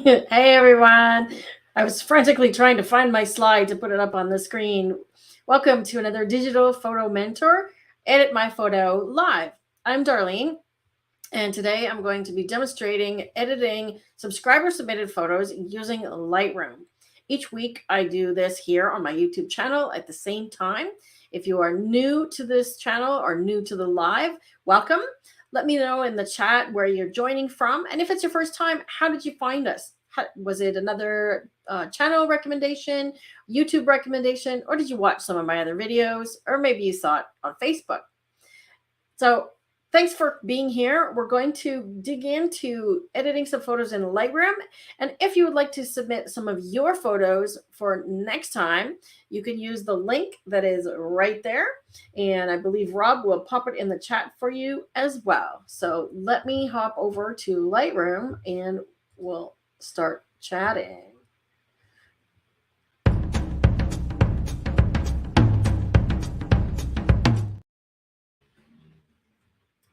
Hey everyone. I was frantically trying to find my slide to put it up on the screen. Welcome to another Digital Photo Mentor Edit My Photo Live. I'm Darlene, and today I'm going to be demonstrating editing subscriber submitted photos using Lightroom. Each week I do this here on my YouTube channel at the same time. If you are new to this channel or new to the live, welcome. Let me know in the chat where you're joining from. And if it's your first time, how did you find us? Was it another channel recommendation, YouTube recommendation, or did you watch some of my other videos? Or maybe you saw it on Facebook. So thanks for being here. We're going to dig into editing some photos in Lightroom. And if you would like to submit some of your photos for next time, you can use the link that is right there. And I believe Rob will pop it in the chat for you as well. So let me hop over to Lightroom and we'll start chatting.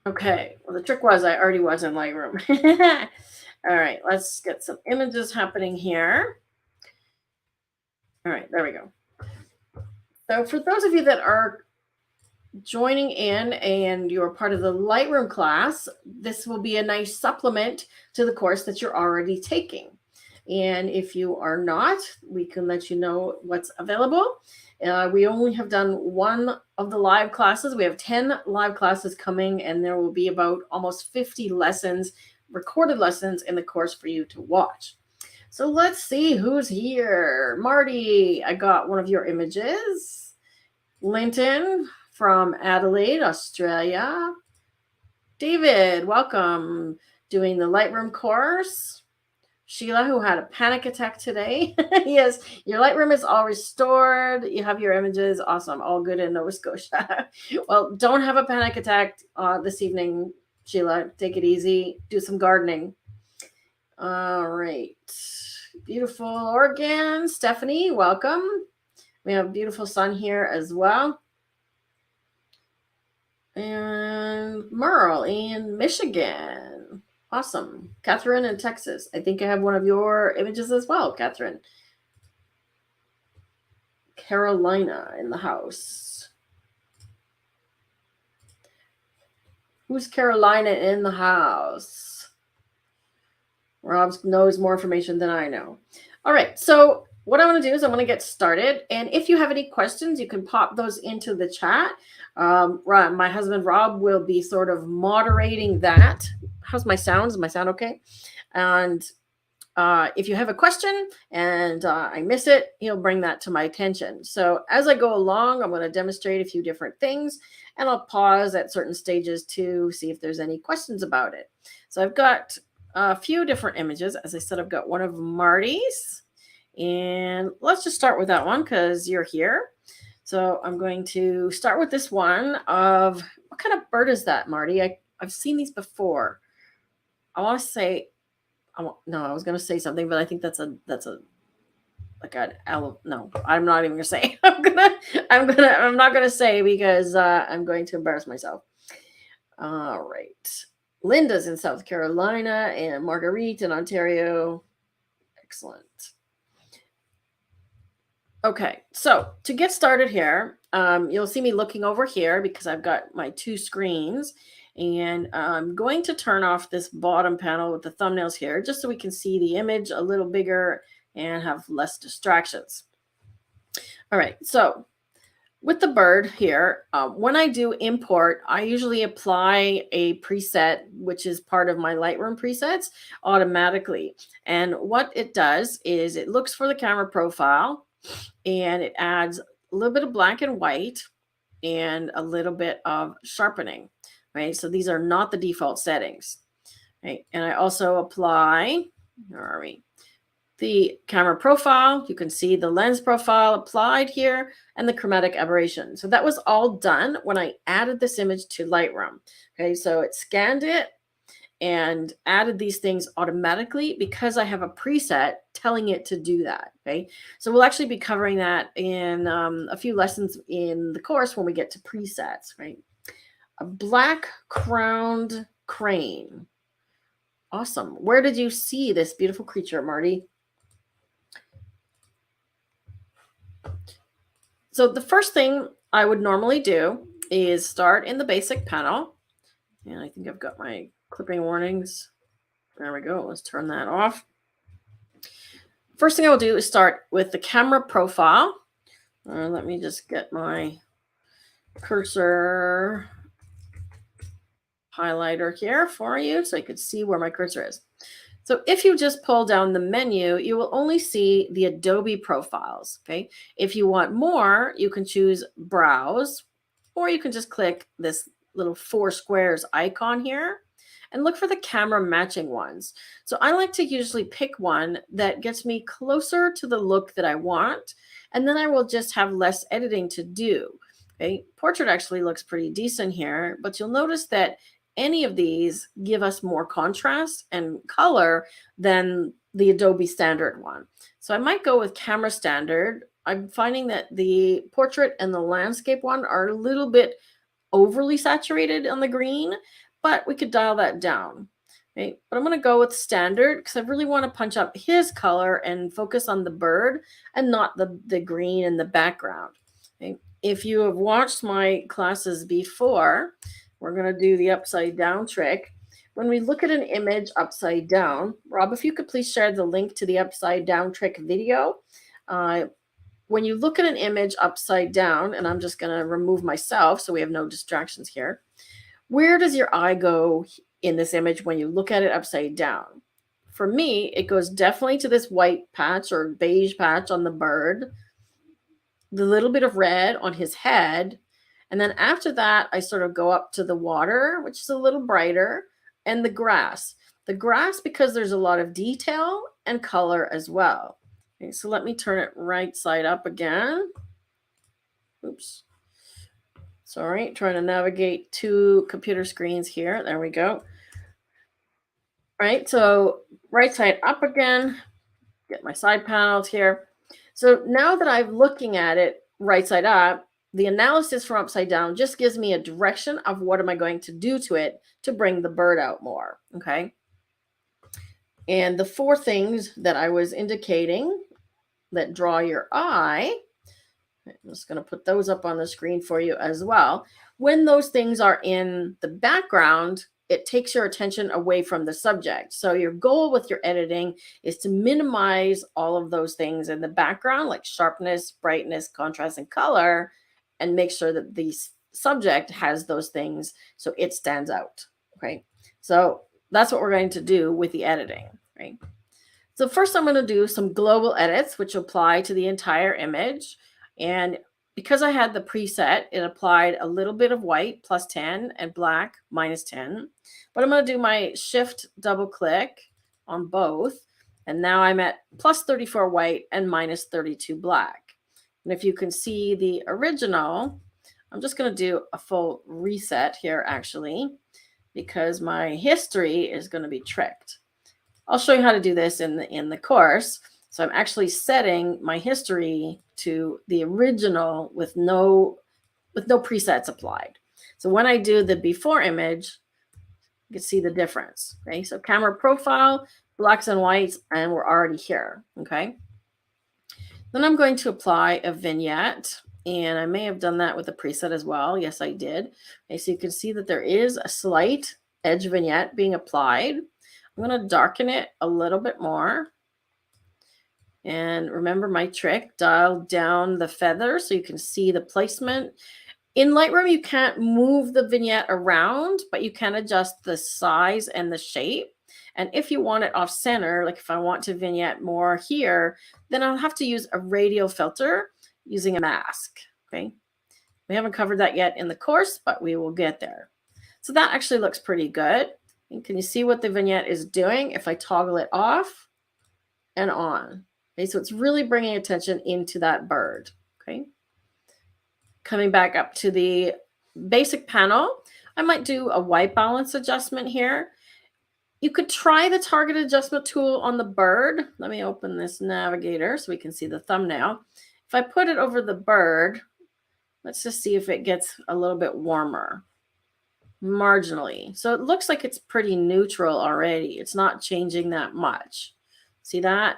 Okay, well, the trick was I already was in Lightroom. All right, let's get some images happening here. All right, there we go. So for those of you that are joining in and you're part of the Lightroom class, this will be a nice supplement to the course that you're already taking. And if you are not, we can let you know what's available. We only have done one of the live classes. We have 10 live classes coming, and there will be about almost 50 lessons, recorded lessons in the course for you to watch. So let's see who's here. Marty, I got one of your images. Linton from Adelaide, Australia. David, welcome. Doing the Lightroom course. Sheila, who had a panic attack today. Yes, your Lightroom is all restored. You have your images. Awesome. All good in Nova Scotia. Well, don't have a panic attack this evening, Sheila. Take it easy. Do some gardening. All right. Beautiful Oregon. Stephanie, welcome. We have beautiful sun here as well. And Merle in Michigan. Awesome. Catherine in Texas. I think I have one of your images as well, Catherine. Carolina in the house. Who's Carolina in the house? Rob knows more information than I know. All right. So what I want to do is I want to get started. And if you have any questions, you can pop those into the chat. My husband, Rob, will be sort of moderating that. How's my sound? Is my sound okay? And if you have a question and I miss it, he'll bring that to my attention. So as I go along, I'm going to demonstrate a few different things, and I'll pause at certain stages to see if there's any questions about it. So I've got a few different images. As I said, I've got one of Marty's, and let's just start with that one because you're here. So I'm going to start with this one of, what kind of bird is that, Marty? I've seen these before. I want to say, I was going to say something, but I think that's a like an owl. No, I'm not even going to say. I'm not going to say because I'm going to embarrass myself. All right. Linda's in South Carolina and Marguerite in Ontario. Excellent. Okay, so to get started here, you'll see me looking over here because I've got my two screens, and I'm going to turn off this bottom panel with the thumbnails here just so we can see the image a little bigger and have less distractions. All right, so with the bird here, when I do import, I usually apply a preset, which is part of my Lightroom presets, automatically. And what it does is it looks for the camera profile, and it adds a little bit of black and white and a little bit of sharpening, right? So these are not the default settings, right? And I also apply, where are we? The camera profile. You can see the lens profile applied here and the chromatic aberration. So that was all done when I added this image to Lightroom. Okay, so it scanned it and added these things automatically because I have a preset telling it to do that. Okay, so we'll actually be covering that in a few lessons in the course when we get to presets. Right, a black crowned crane. Awesome. Where did you see this beautiful creature, Marty? So the first thing I would normally do is start in the basic panel. And I think I've got my clipping warnings. There we go. Let's turn that off. First thing I will do is start with the camera profile. Let me just get my cursor highlighter here for you so you can see where my cursor is. So if you just pull down the menu, you will only see the Adobe profiles, okay? If you want more, you can choose Browse, or you can just click this little 4 squares icon here and look for the camera matching ones. So I like to usually pick one that gets me closer to the look that I want, and then I will just have less editing to do. Okay, portrait actually looks pretty decent here, but you'll notice that any of these give us more contrast and color than the Adobe standard one. So I might go with camera standard. I'm finding that the portrait and the landscape one are a little bit overly saturated on the green, but we could dial that down. Okay, but I'm going to go with standard because I really want to punch up his color and focus on the bird and not the green in the background. Okay. If you have watched my classes before, we're going to do the upside down trick. When we look at an image upside down, Rob, if you could please share the link to the upside down trick video. When you look at an image upside down, and I'm just going to remove myself so we have no distractions here, where does your eye go in this image when you look at it upside down? For me, it goes definitely to this white patch or beige patch on the bird, the little bit of red on his head, and then after that, I sort of go up to the water, which is a little brighter, and the grass. The grass, because there's a lot of detail and color as well. Okay, so let me turn it right side up again. Oops. Sorry, trying to navigate 2 computer screens here. There we go. Right, so right side up again. Get my side panels here. So now that I'm looking at it right side up, the analysis from upside down just gives me a direction of what am I going to do to it to bring the bird out more, okay? And the 4 things that I was indicating that draw your eye, I'm just going to put those up on the screen for you as well. When those things are in the background, it takes your attention away from the subject. So your goal with your editing is to minimize all of those things in the background, like sharpness, brightness, contrast, and color, and make sure that the subject has those things so it stands out. Okay, so that's what we're going to do with the editing, right? So first I'm going to do some global edits, which apply to the entire image. And because I had the preset, it applied a little bit of white, +10, and black, -10. But I'm going to do my shift double click on both. And now I'm at +34 white and -32 black. And if you can see the original, I'm just going to do a full reset here, actually, because my history is going to be tricked. I'll show you how to do this in the course. So I'm actually setting my history to the original with no presets applied. So when I do the before image, you can see the difference. Okay, so camera profile, blacks and whites, and we're already here. Okay. Then I'm going to apply a vignette, and I may have done that with a preset as well. Yes, I did. Okay, so you can see that there is a slight edge vignette being applied. I'm going to darken it a little bit more. And remember my trick, dial down the feather so you can see the placement. In Lightroom, you can't move the vignette around, but you can adjust the size and the shape. And if you want it off center, like if I want to vignette more here, then I'll have to use a radial filter using a mask. Okay. We haven't covered that yet in the course, but we will get there. So that actually looks pretty good. And can you see what the vignette is doing if I toggle it off and on? Okay, so it's really bringing attention into that bird. Okay. Coming back up to the basic panel, I might do a white balance adjustment here. You could try the target adjustment tool on the bird. Let me open this navigator so we can see the thumbnail. If I put it over the bird, let's just see if it gets a little bit warmer. marginally. So it looks like it's pretty neutral already. It's not changing that much. See that?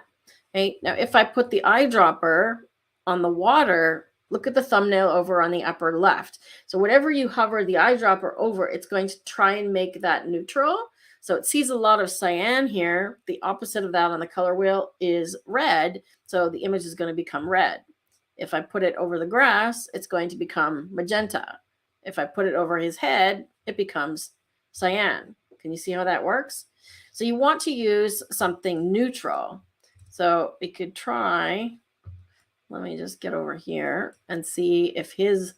Okay. Now, if I put the eyedropper on the water, look at the thumbnail over on the upper left. So whatever you hover the eyedropper over, it's going to try and make that neutral. So it sees a lot of cyan here. The opposite of that on the color wheel is red. So the image is going to become red. If I put it over the grass, it's going to become magenta. If I put it over his head, it becomes cyan. Can you see how that works? So you want to use something neutral. So we could try, let me just get over here and see if his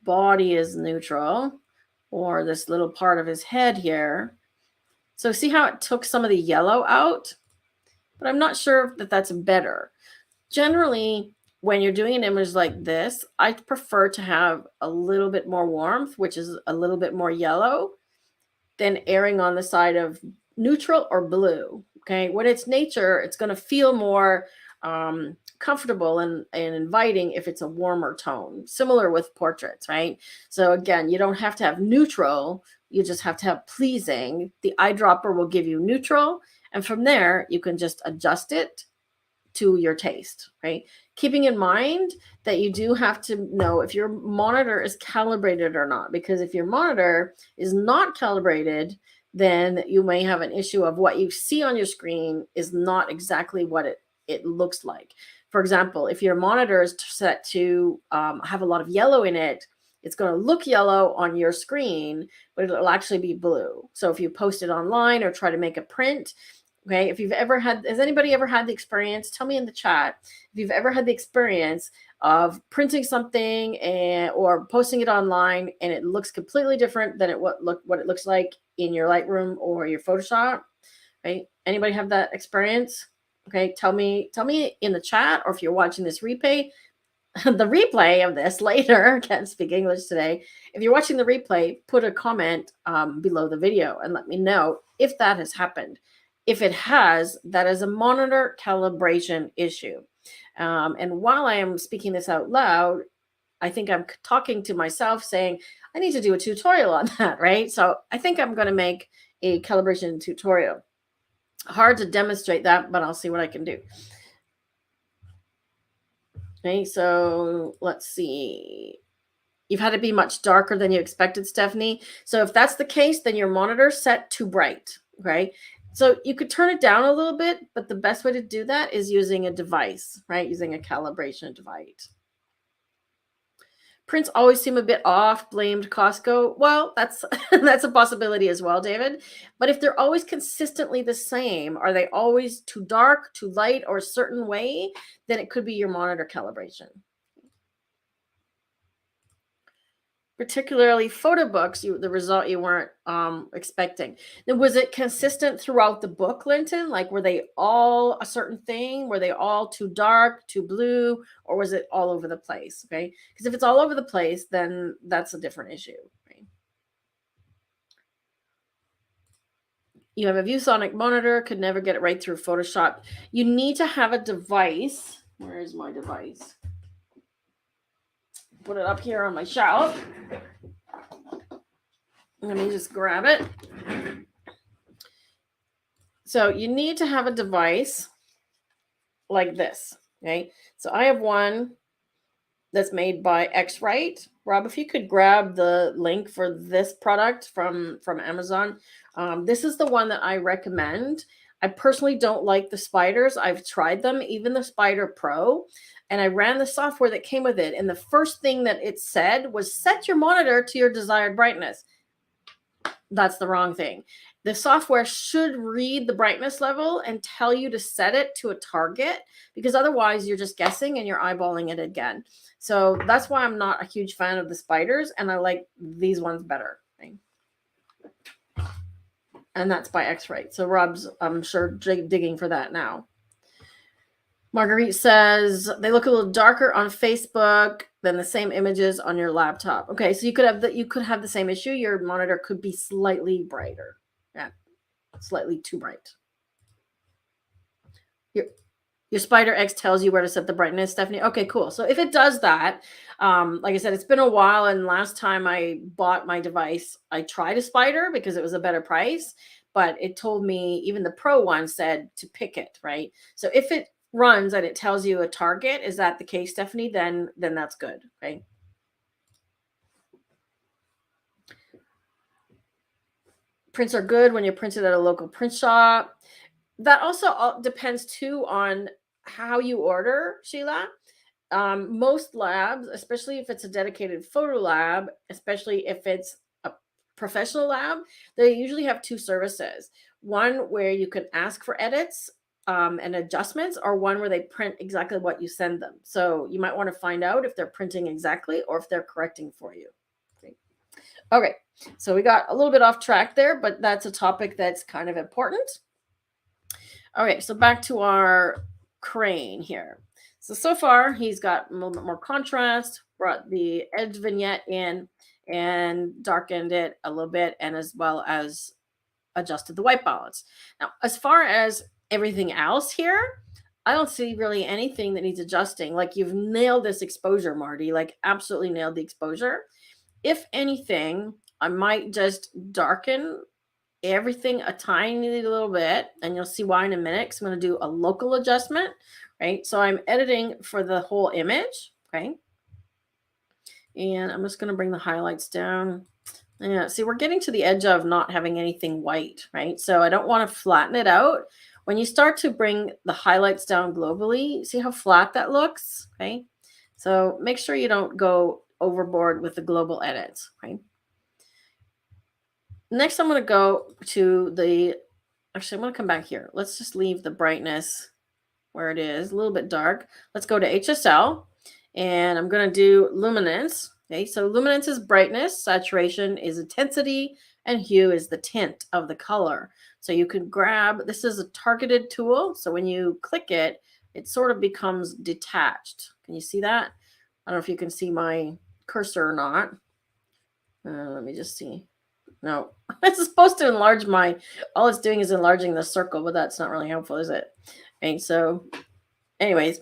body is neutral or this little part of his head here. So see how it took some of the yellow out? But I'm not sure that that's better. Generally, when you're doing an image like this, I prefer to have a little bit more warmth, which is a little bit more yellow, than erring on the side of neutral or blue. Okay, when it's nature, it's going to feel more comfortable and inviting if it's a warmer tone. Similar with portraits, right? So again, you don't have to have neutral, you just have to have pleasing. The eyedropper will give you neutral, and from there, you can just adjust it to your taste, right? Keeping in mind that you do have to know if your monitor is calibrated or not, because if your monitor is not calibrated, then you may have an issue of what you see on your screen is not exactly what it looks like. For example, if your monitor is set to have a lot of yellow in it, it's going to look yellow on your screen, but it'll actually be blue. So if you post it online or try to make a print, okay, if you've ever had, has anybody ever had the experience? Tell me in the chat if you've ever had the experience of printing something or posting it online and it looks completely different than what it looks like in your Lightroom or your Photoshop. Right? Anybody have that experience? Okay, tell me in the chat, or if you're watching this replay, the replay of this later. Can't speak English today. If you're watching the replay, put a comment below the video and let me know if that has happened. If it has, that is a monitor calibration issue. And while I am speaking this out loud, I think I'm talking to myself saying, I need to do a tutorial on that, right? So I think I'm going to make a calibration tutorial. Hard to demonstrate that, but I'll see what I can do. Okay, so let's see. You've had to be much darker than you expected, Stephanie. So if that's the case, then your monitor's set too bright, okay? So you could turn it down a little bit, but the best way to do that is using a device, right? Using a calibration device. Prints always seem a bit off, blamed Costco. Well, that's that's a possibility as well, David. But if they're always consistently the same, are they always too dark, too light, or a certain way, then it could be your monitor calibration. Particularly photo books, the result you weren't expecting. Then was it consistent throughout the book, Linton? Like, were they all a certain thing? Were they all too dark, too blue, or was it all over the place? Okay, because if it's all over the place, then that's a different issue. Right? You have a ViewSonic monitor, could never get it right through Photoshop. You need to have a device. Where is my device? Put it up here on my shelf. Let me just grab it. So you need to have a device like this, okay? So I have one that's made by X-Rite. Rob, if you could grab the link for this product from Amazon. This is the one that I recommend. I personally don't like the spiders. I've tried them, even the Spider Pro, and I ran the software that came with it. And the first thing that it said was set your monitor to your desired brightness. That's the wrong thing. The software should read the brightness level and tell you to set it to a target, because otherwise you're just guessing and you're eyeballing it again. So that's why I'm not a huge fan of the spiders, and I like these ones better. And that's by X-Rite. So Rob's, I'm sure, digging for that now. Marguerite says they look a little darker on Facebook than the same images on your laptop. Okay, so you could have the same issue. Your monitor could be slightly brighter. Yeah, slightly too bright. Your Spider X tells you where to set the brightness, Stephanie. Okay, cool. So if it does that, like I said, it's been a while, and last time I bought my device, I tried a Spider because it was a better price, but it told me, even the Pro one said to pick it, right? So if it runs and it tells you a target, is that the case, Stephanie? Then that's good, okay? Prints are good when you're printed at a local print shop. That also depends too on how you order, Sheila. Most labs, especially if it's a dedicated photo lab, especially if it's a professional lab, they usually have two services. One where you can ask for edits and adjustments, or one where they print exactly what you send them. So you might want to find out if they're printing exactly or if they're correcting for you. Okay, so we got a little bit off track there, but that's a topic that's kind of important. Okay, so back to our crane here. So far, he's got a little bit more contrast, brought the edge vignette in and darkened it a little bit, and as well as adjusted the white balance. Now, as far as everything else here, I don't see really anything that needs adjusting. Like, you've nailed this exposure, Marty, like absolutely nailed the exposure. If anything, I might just darken everything a tiny little bit, and you'll see why in a minute, because I'm going to do a local adjustment, right? So I'm editing for the whole image, okay? And I'm just going to bring the highlights down. Yeah, see, we're getting to the edge of not having anything white, right? So I don't want to flatten it out. When you start to bring the highlights down globally, see how flat that looks, okay? So make sure you don't go overboard with the global edits, right? Next, I'm going to go to the, actually, I'm going to come back here. Let's just leave the brightness where it is, a little bit dark. Let's go to HSL, and I'm going to do luminance. Okay, so luminance is brightness, saturation is intensity, and hue is the tint of the color. So you can grab, this is a targeted tool. So when you click it, it sort of becomes detached. Can you see that? I don't know if you can see my cursor or not. Let me just see. No, it's supposed to enlarge my, all it's doing is enlarging the circle, but that's not really helpful, is it? And so anyways,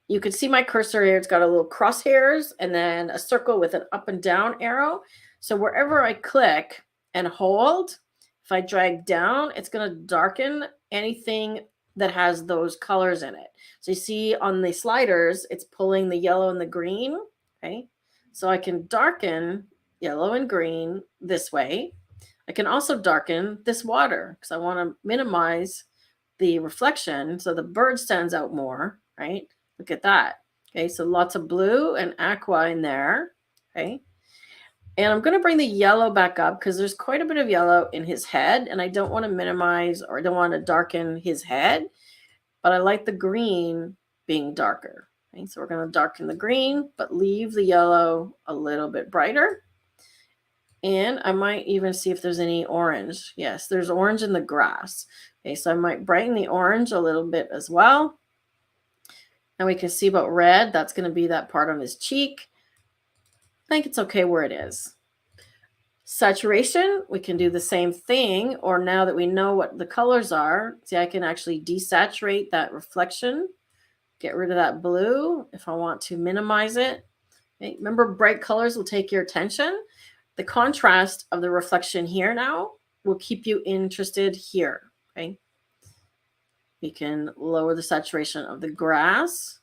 you can see my cursor here. It's got a little crosshairs and then a circle with an up and down arrow. So wherever I click and hold, if I drag down, it's going to darken anything that has those colors in it. So you see on the sliders, it's pulling the yellow and the green. Okay. So I can darken yellow and green this way. I can also darken this water because I want to minimize the reflection so the bird stands out more, right? Look at that. Okay, so lots of blue and aqua in there. Okay. And I'm going to bring the yellow back up because there's quite a bit of yellow in his head, and I don't want to minimize, or I don't want to darken his head, but I like the green being darker. Okay, so we're going to darken the green, but leave the yellow a little bit brighter. And I might even see if there's any orange. Yes, there's orange in the grass. Okay, so I might brighten the orange a little bit as well. And we can see about red. That's going to be that part on his cheek. I think it's okay where it is. Saturation, we can do the same thing. Or now that we know what the colors are, see, I can actually desaturate that reflection. Get rid of that blue if I want to minimize it. Okay, remember, bright colors will take your attention. The contrast of the reflection here now will keep you interested here, okay? We can lower the saturation of the grass.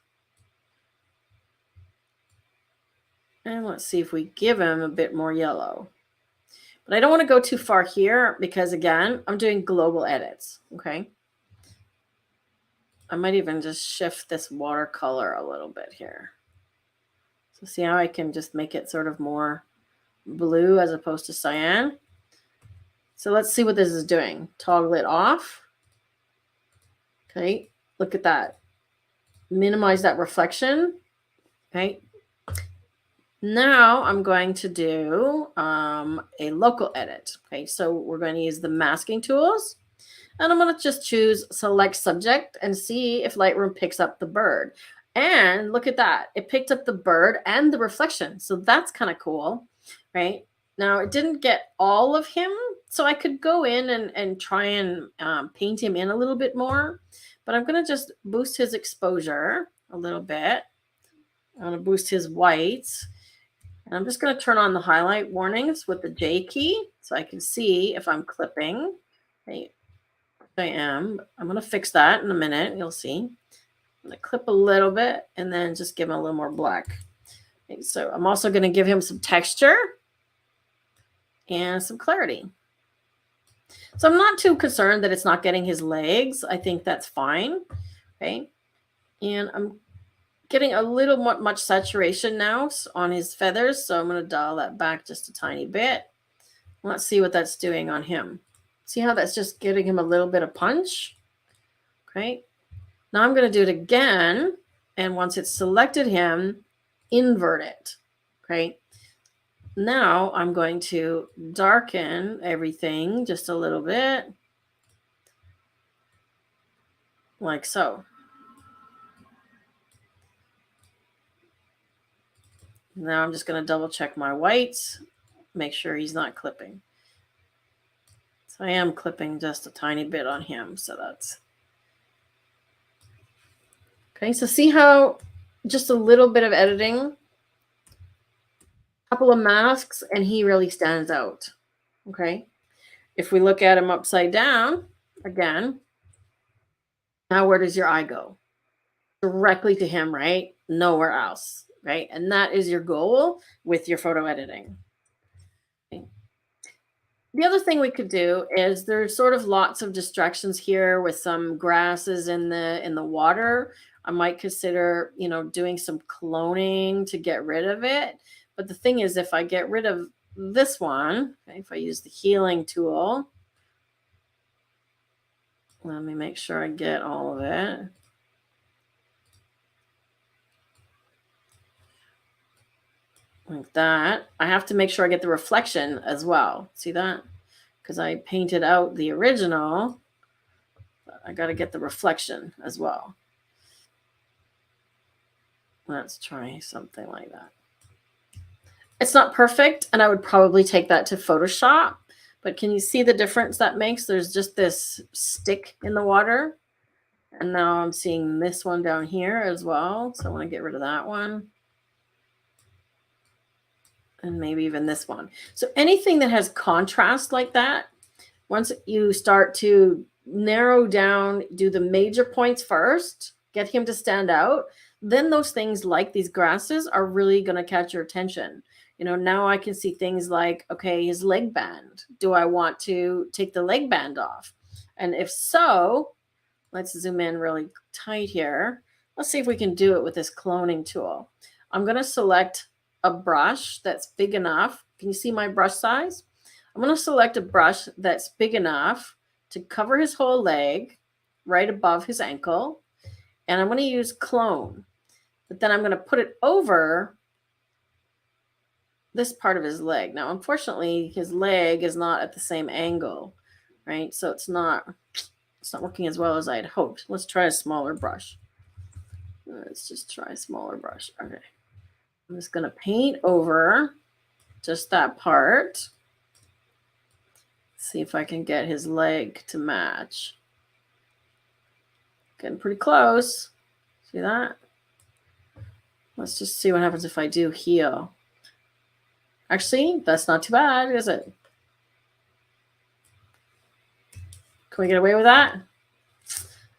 And let's see if we give him a bit more yellow. But I don't want to go too far here because, again, I'm doing global edits, okay? I might even just shift this watercolor a little bit here. So see how I can just make it sort of more blue as opposed to cyan. So let's see what this is doing. Toggle it off. Okay, look at that. Minimize that reflection. Okay. Now I'm going to do a local edit. Okay, so we're going to use the masking tools. And I'm going to just choose select subject and see if Lightroom picks up the bird. And look at that. It picked up the bird and the reflection. So that's kind of cool, right? Now, it didn't get all of him, so I could go in and try and paint him in a little bit more. but I'm going to just boost his exposure a little bit. I'm going to boost his whites. And I'm just going to turn on the highlight warnings with the J key so I can see if I'm clipping. Okay, I am. I'm going to fix that in a minute. You'll see. I'm going to clip a little bit and then just give him a little more black. Okay, so I'm also going to give him some texture and some clarity. So I'm not too concerned that it's not getting his legs. I think that's fine. Okay. And I'm getting a little more, much saturation now on his feathers. So I'm going to dial that back just a tiny bit. Let's see what that's doing on him. See how that's just getting him a little bit of punch? Okay. Now I'm going to do it again. And once it's selected him, invert it. Okay. Now I'm going to darken everything just a little bit. Like so. Now I'm just going to double check my whites, make sure he's not clipping. So I am clipping just a tiny bit on him. So that's okay. So see how just a little bit of editing, a couple of masks, and he really stands out. Okay. If we look at him upside down again, now where does your eye go? Directly to him, right? Nowhere else. Right. And that is your goal with your photo editing. Okay. The other thing we could do is there's sort of lots of distractions here with some grasses in the water. I might consider, doing some cloning to get rid of it. But the thing is, if I get rid of this one, okay, if I use the healing tool, let me make sure I get all of it. Like that. I have to make sure I get the reflection as well. See that? Because I painted out the original. I got to get the reflection as well. Let's try something like that. It's not perfect, and I would probably take that to Photoshop. But can you see the difference that makes? There's just this stick in the water. And now I'm seeing this one down here as well. So I want to get rid of that one. And maybe even this one. So anything that has contrast like that, once you start to narrow down, do the major points first, get him to stand out, then those things like these grasses are really going to catch your attention. Now I can see things like, okay, his leg band. Do I want to take the leg band off? And if so, let's zoom in really tight here. Let's see if we can do it with this cloning tool. I'm going to select a brush that's big enough. Can you see my brush size? I'm going to select a brush that's big enough to cover his whole leg right above his ankle. And I'm going to use clone. But then I'm going to put it over this part of his leg. Now, unfortunately, his leg is not at the same angle, right? So it's not working as well as I had hoped. Let's try a smaller brush. Let's just try a smaller brush. Okay. I'm just going to paint over just that part. See if I can get his leg to match. Getting pretty close. See that? Let's just see what happens if I do heal. Actually, that's not too bad, is it? Can we get away with that?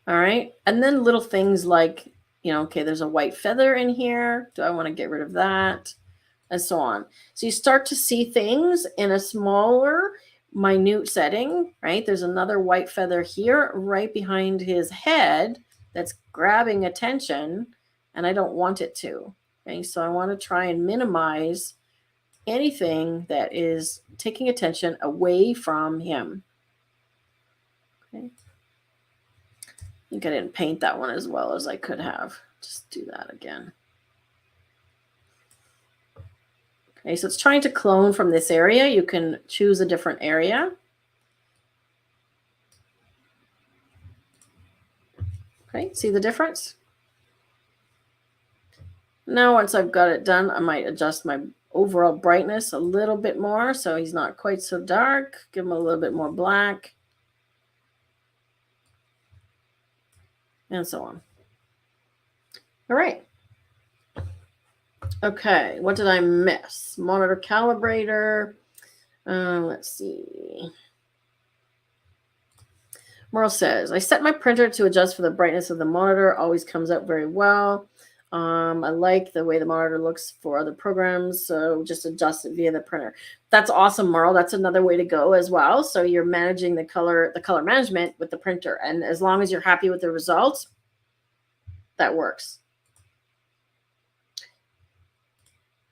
All right. And then little things like, okay, there's a white feather in here. Do I want to get rid of that? And so on. So you start to see things in a smaller, minute setting, right? There's another white feather here right behind his head that's grabbing attention, and I don't want it to. Okay, so I want to try and minimize anything that is taking attention away from him. Okay. I think I didn't paint that one as well as I could have. Just do that again. Okay, so it's trying to clone from this area. You can choose a different area. Okay, see the difference? Now, once I've got it done, I might adjust my overall brightness a little bit more so he's not quite so dark. Give him a little bit more black. and so on. All right. Okay, what did I miss? Monitor calibrator. Let's see. Merle says, I set my printer to adjust for the brightness of the monitor. Always comes out very well. I like the way the monitor looks for other programs, so just adjust it via the printer. That's awesome, Merle. That's another way to go as well. So you're managing the color management with the printer, and as long as you're happy with the results, that works.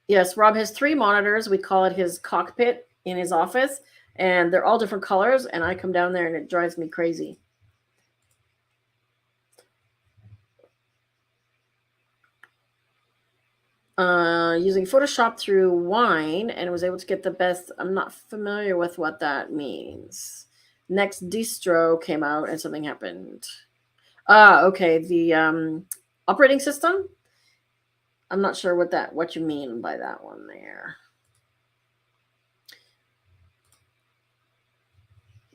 Yes, Rob has 3 monitors. We call it his cockpit in his office, and they're all different colors, and I come down there and it drives me crazy. Using Photoshop through Wine and was able to get the best. I'm not familiar with what that means. Next distro came out and something happened. Okay. The operating system. I'm not sure what you mean by that one there.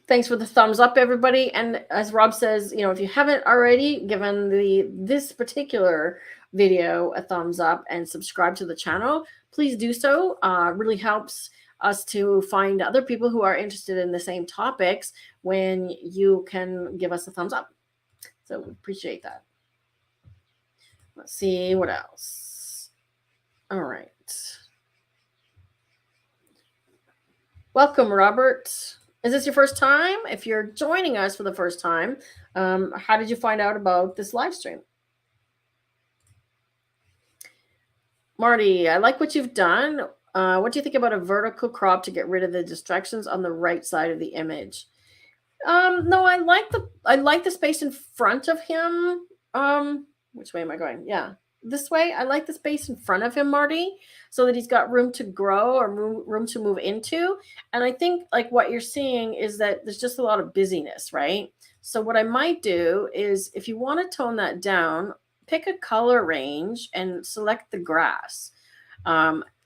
Thanks for the thumbs up, everybody. And as Rob says, if you haven't already given this particular video a thumbs up and subscribe to the channel, please do so. Really helps us to find other people who are interested in the same topics when you can give us a thumbs up. So we appreciate that. Let's see what else. All right. Welcome, Robert. Is this your first time? If you're joining us for the first time, how did you find out about this live stream? Marty, I like what you've done. What do you think about a vertical crop to get rid of the distractions on the right side of the image? No, I like the space in front of him. Which way am I going? Yeah, this way. I like the space in front of him, Marty, so that he's got room to grow or room to move into. And I think like what you're seeing is that there's just a lot of busyness, right? So what I might do is, if you want to tone that down, pick a color range and select the grass.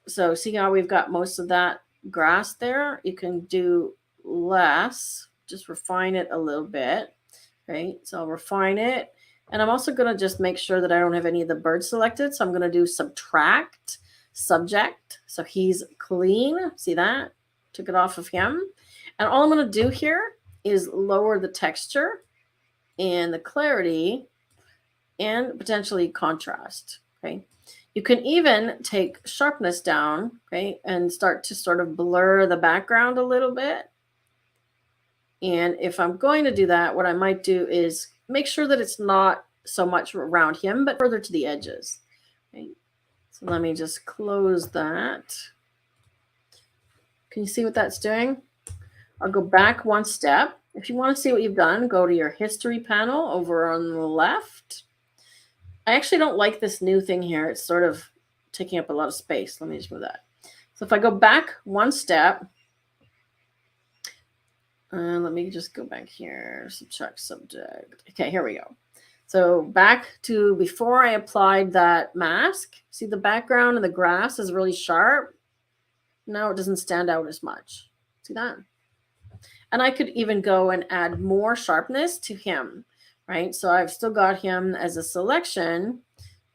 So see how we've got most of that grass there? You can do less, just refine it a little bit, right? So I'll refine it. And I'm also going to just make sure that I don't have any of the birds selected. So I'm going to do subtract subject. So he's clean. See that? Took it off of him. And all I'm going to do here is lower the texture and the clarity and potentially contrast. Okay. You can even take sharpness down, okay, and start to sort of blur the background a little bit. And if I'm going to do that, what I might do is make sure that it's not so much around him, but further to the edges. Okay. So let me just close that. Can you see what that's doing? I'll go back one step. If you want to see what you've done, go to your history panel over on the left. I actually don't like this new thing here. It's sort of taking up a lot of space. Let me just move that. So if I go back one step, let me just go back here, subtract subject. Okay, here we go. So back to before I applied that mask. See the background and the grass is really sharp. Now it doesn't stand out as much. See that? And I could even go and add more sharpness to him, right? So I've still got him as a selection,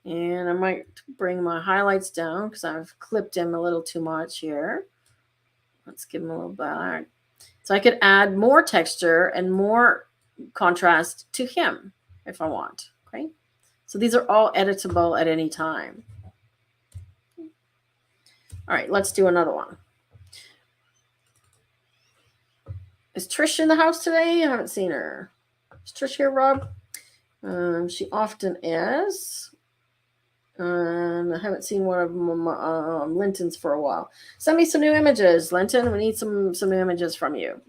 and I might bring my highlights down because I've clipped him a little too much here. Let's give him a little back. So I could add more texture and more contrast to him if I want, okay? So these are all editable at any time. All right, let's do another one. Is Trish in the house today? I haven't seen her. Is Trish here, Rob? She often is. I haven't seen one of Linton's for a while. Send me some new images, Linton. We need some new images from you.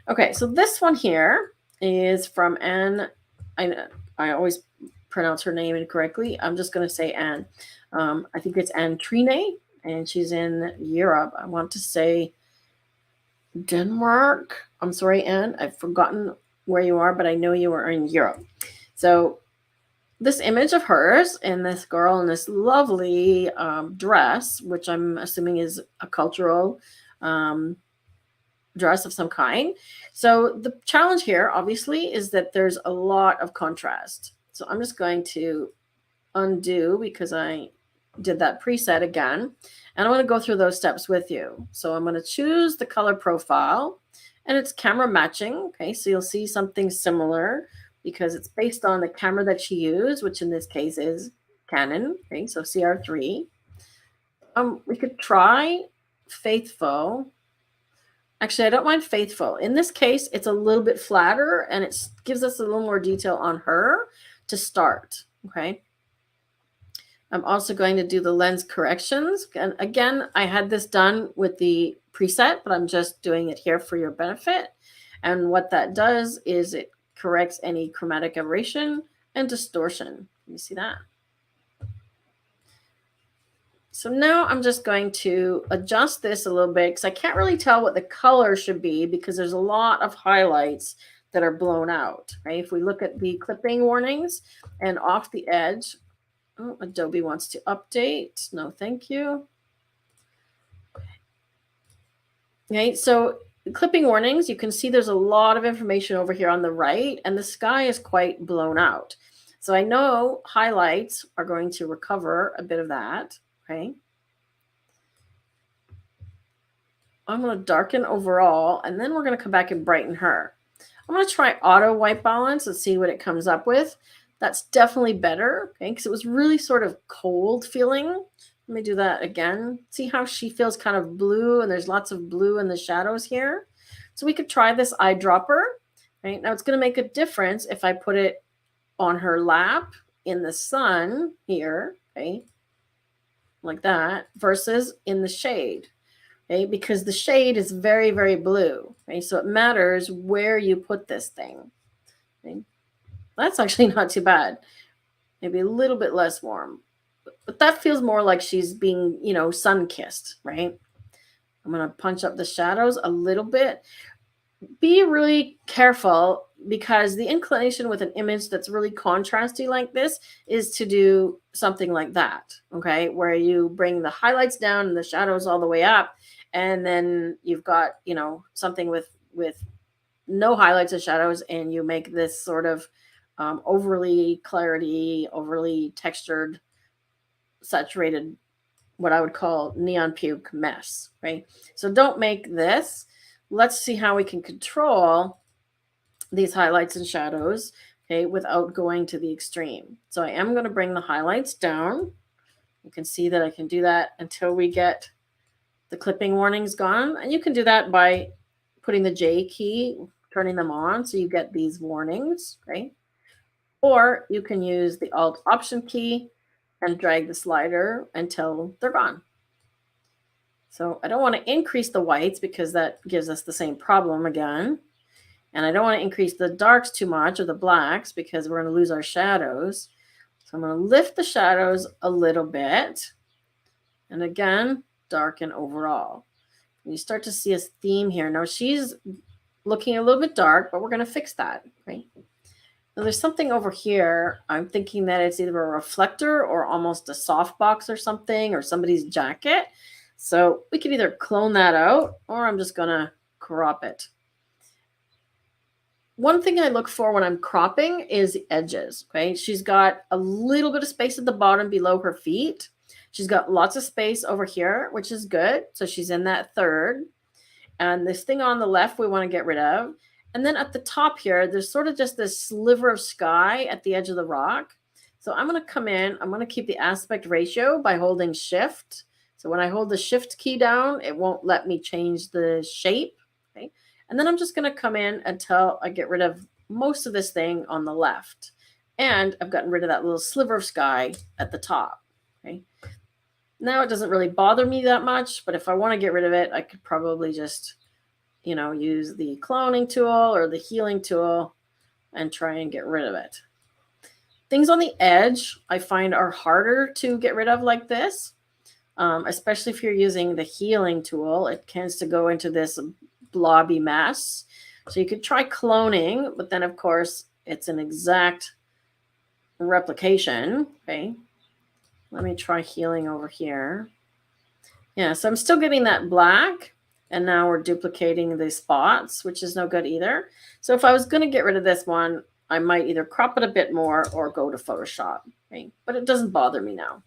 Okay, so this one here is from Anne. I always pronounce her name incorrectly. I'm just going to say Anne. I think it's Anne Trine, and she's in Europe. I want to say Denmark. I'm sorry, Anne. I've forgotten where you are, but I know you are in Europe. So this image of hers and this girl in this lovely dress, which I'm assuming is a cultural dress of some kind. So the challenge here, obviously, is that there's a lot of contrast. So I'm just going to undo because I did that preset again. And I want to go through those steps with you. So I'm going to choose the color profile and it's camera matching. Okay, so you'll see something similar because it's based on the camera that she used, which in this case is Canon. Okay, so CR3. We could try Faithful. Actually, I don't mind Faithful. In this case, it's a little bit flatter and it gives us a little more detail on her to start. Okay. I'm also going to do the lens corrections. And again, I had this done with the preset, but I'm just doing it here for your benefit. And what that does is it corrects any chromatic aberration and distortion. You see that? So now I'm just going to adjust this a little bit because I can't really tell what the color should be because there's a lot of highlights that are blown out, right? If we look at the clipping warnings and off the edge, oh, Adobe wants to update. No, thank you. Okay, so the clipping warnings, you can see there's a lot of information over here on the right, and the sky is quite blown out. So I know highlights are going to recover a bit of that, okay? I'm going to darken overall, and then we're going to come back and brighten her. I'm going to try auto white balance and see what it comes up with. That's definitely better, okay, because it was really sort of cold feeling. Let me do that again. See how she feels kind of blue, and there's lots of blue in the shadows here. So we could try this eyedropper, right? Now it's going to make a difference if I put it on her lap in the sun here, okay, like that, versus in the shade. Okay, because the shade is very, very blue. Okay, so it matters where you put this thing. Okay, that's actually not too bad. Maybe a little bit less warm, but that feels more like she's being, you know, sun-kissed, right? I'm going to punch up the shadows a little bit. Be really careful because the inclination with an image that's really contrasty like this is to do something like that, okay, where you bring the highlights down and the shadows all the way up, and then you've got, you know, something with no highlights or shadows, and you make this sort of overly clarity, overly textured, saturated, what I would call neon puke mess, right? So don't make this. Let's see how we can control these highlights and shadows, okay, without going to the extreme. So I am going to bring the highlights down. You can see that I can do that until we get the clipping warnings gone. And you can do that by putting the J key, turning them on so you get these warnings, right? Or you can use the Alt Option key and drag the slider until they're gone. So I don't want to increase the whites because that gives us the same problem again. And I don't want to increase the darks too much or the blacks because we're going to lose our shadows. So I'm going to lift the shadows a little bit. And again, darken overall. And you start to see a theme here. Now she's looking a little bit dark, but we're going to fix that, right? Now there's something over here. I'm thinking that it's either a reflector or almost a softbox or something, or somebody's jacket. So we could either clone that out, or I'm just going to crop it. One thing I look for when I'm cropping is the edges, okay? She's got a little bit of space at the bottom below her feet. She's got lots of space over here, which is good. So she's in that third. And this thing on the left we want to get rid of. And then at the top here, there's sort of just this sliver of sky at the edge of the rock. So I'm going to come in. I'm going to keep the aspect ratio by holding Shift. So when I hold the Shift key down, it won't let me change the shape. Okay. And then I'm just going to come in until I get rid of most of this thing on the left. And I've gotten rid of that little sliver of sky at the top. Okay. Now it doesn't really bother me that much, but if I want to get rid of it, I could probably just, you know, use the cloning tool or the healing tool and try and get rid of it. Things on the edge I find are harder to get rid of like this, especially if you're using the healing tool. It tends to go into this blobby mess. So you could try cloning, but then of course it's an exact replication. Okay. Let me try healing over here. Yeah, so I'm still getting that black, and now we're duplicating the spots, which is no good either. So if I was going to get rid of this one, I might either crop it a bit more or go to Photoshop, right? But it doesn't bother me now.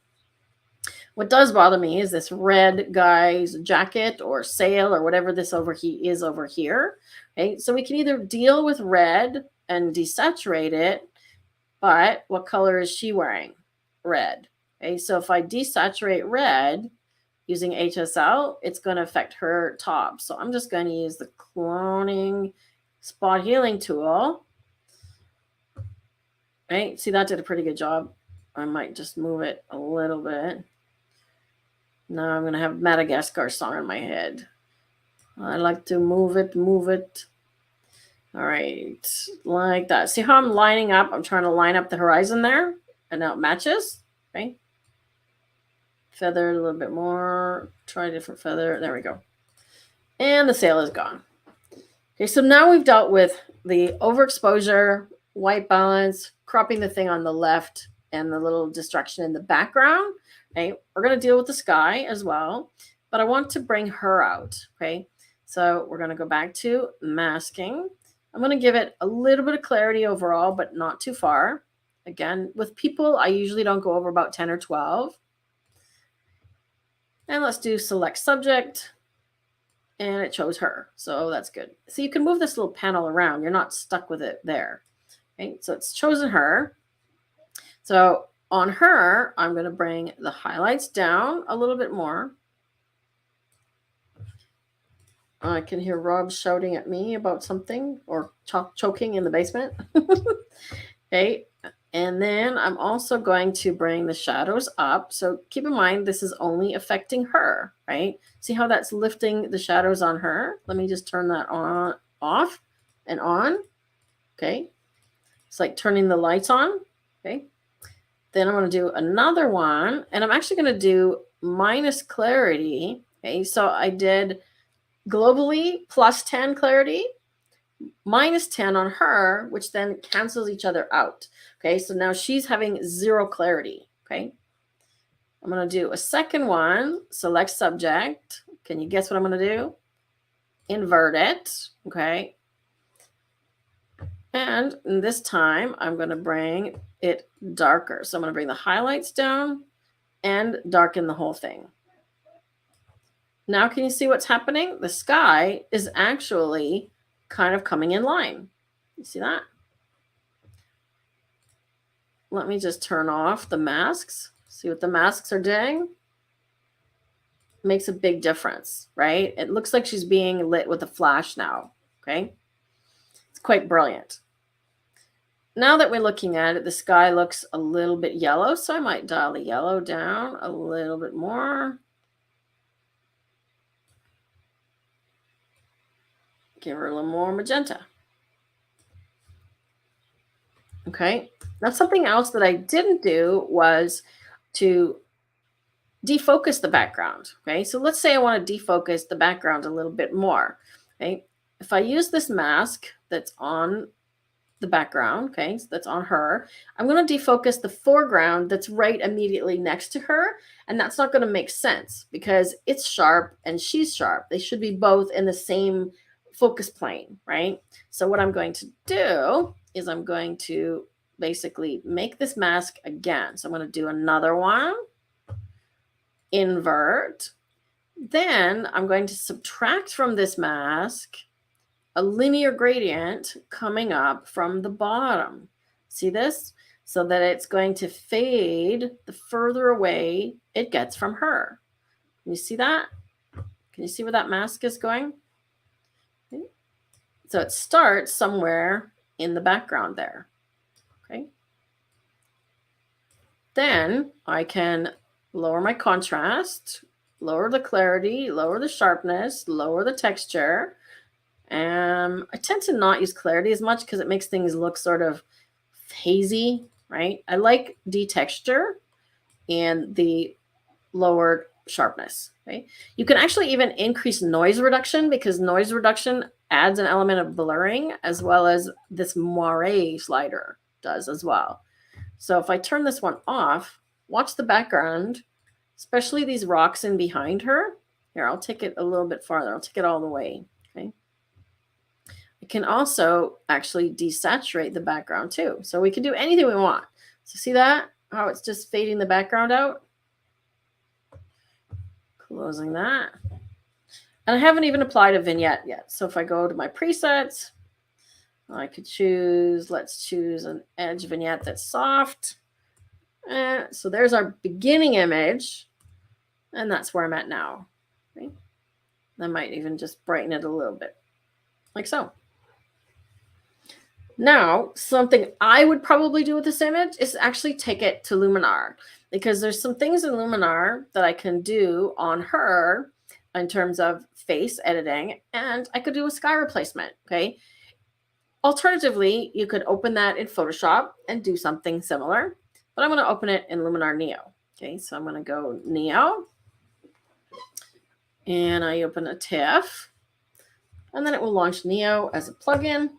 What does bother me is this red guy's jacket or sail or whatever this over here. Okay, so we can either deal with red and desaturate it, but what color is she wearing? Red. Okay, so if I desaturate red using HSL, it's going to affect her top. So I'm just going to use the cloning spot healing tool. Right, see, that did a pretty good job. I might just move it a little bit. Now I'm going to have Madagascar song in my head. I like to move it. All right, like that. See how I'm lining up? I'm trying to line up the horizon there, and now it matches. Okay. Feather a little bit more. Try a different feather. There we go. And the sail is gone. Okay, so now we've dealt with the overexposure, white balance, cropping the thing on the left, and the little distraction in the background. Okay, we're going to deal with the sky as well, but I want to bring her out. Okay, so we're going to go back to masking. I'm going to give it a little bit of clarity overall, but not too far. Again, with people, I usually don't go over about 10 or 12. And let's do select subject. And it chose her. So that's good. So you can move this little panel around. You're not stuck with it there. Okay, so it's chosen her. So on her, I'm going to bring the highlights down a little bit more. I can hear Rob shouting at me about something or choking in the basement. Okay, and then I'm also going to bring the shadows up. So keep in mind, this is only affecting her, right? See how that's lifting the shadows on her? Let me just turn that on, off and on. Okay, it's like turning the lights on. Okay, then I'm going to do another one, and I'm actually going to do minus clarity. Okay, so I did globally plus 10 clarity, minus 10 on her, which then cancels each other out. Okay, so now she's having 0 clarity. Okay, I'm going to do a second one, select subject. Can you guess what I'm going to do? Invert it. Okay, and this time I'm going to bring it darker. So I'm going to bring the highlights down and darken the whole thing. Now can you see what's happening? The sky is actually kind of coming in line. You see that? Let me just turn off the masks. See what the masks are doing? Makes a big difference, right? It looks like she's being lit with a flash now, okay? It's quite brilliant. Now that we're looking at it, the sky looks a little bit yellow, so I might dial the yellow down a little bit more. Give her a little more magenta. Okay, now something else that I didn't do was to defocus the background. Okay, so let's say I want to defocus the background a little bit more. Okay, if I use this mask that's on the background, okay, so that's on her, I'm going to defocus the foreground that's right immediately next to her, and that's not going to make sense because it's sharp and she's sharp. They should be both in the same focus plane, right? So what I'm going to do is I'm going to basically make this mask again. So I'm going to do another one, invert. Then I'm going to subtract from this mask a linear gradient coming up from the bottom. See this? So that it's going to fade the further away it gets from her. Can you see that? Can you see where that mask is going? Okay. So it starts somewhere in the background there. Okay. Then I can lower my contrast, lower the clarity, lower the sharpness, lower the texture. I tend to not use clarity as much because it makes things look sort of hazy, right? I like detexture and the lowered sharpness. Okay, you can actually even increase noise reduction because noise reduction adds an element of blurring as well as this moire slider does as well. So if I turn this one off, watch the background, especially these rocks in behind her. Here, I'll take it a little bit farther. I'll take it all the way. Okay. I can also actually desaturate the background too. So we can do anything we want. So see that? How it's just fading the background out? Closing that. And I haven't even applied a vignette yet. So if I go to my presets, I could choose, let's choose an edge vignette that's soft. So there's our beginning image. And that's where I'm at now. Okay. I might even just brighten it a little bit, like so. Now, something I would probably do with this image is actually take it to Luminar, because there's some things in Luminar that I can do on her in terms of face editing, and I could do a sky replacement, okay? Alternatively, you could open that in Photoshop and do something similar, but I'm going to open it in Luminar Neo. Okay, so I'm going to go Neo, and I open a TIFF, and then it will launch Neo as a plugin.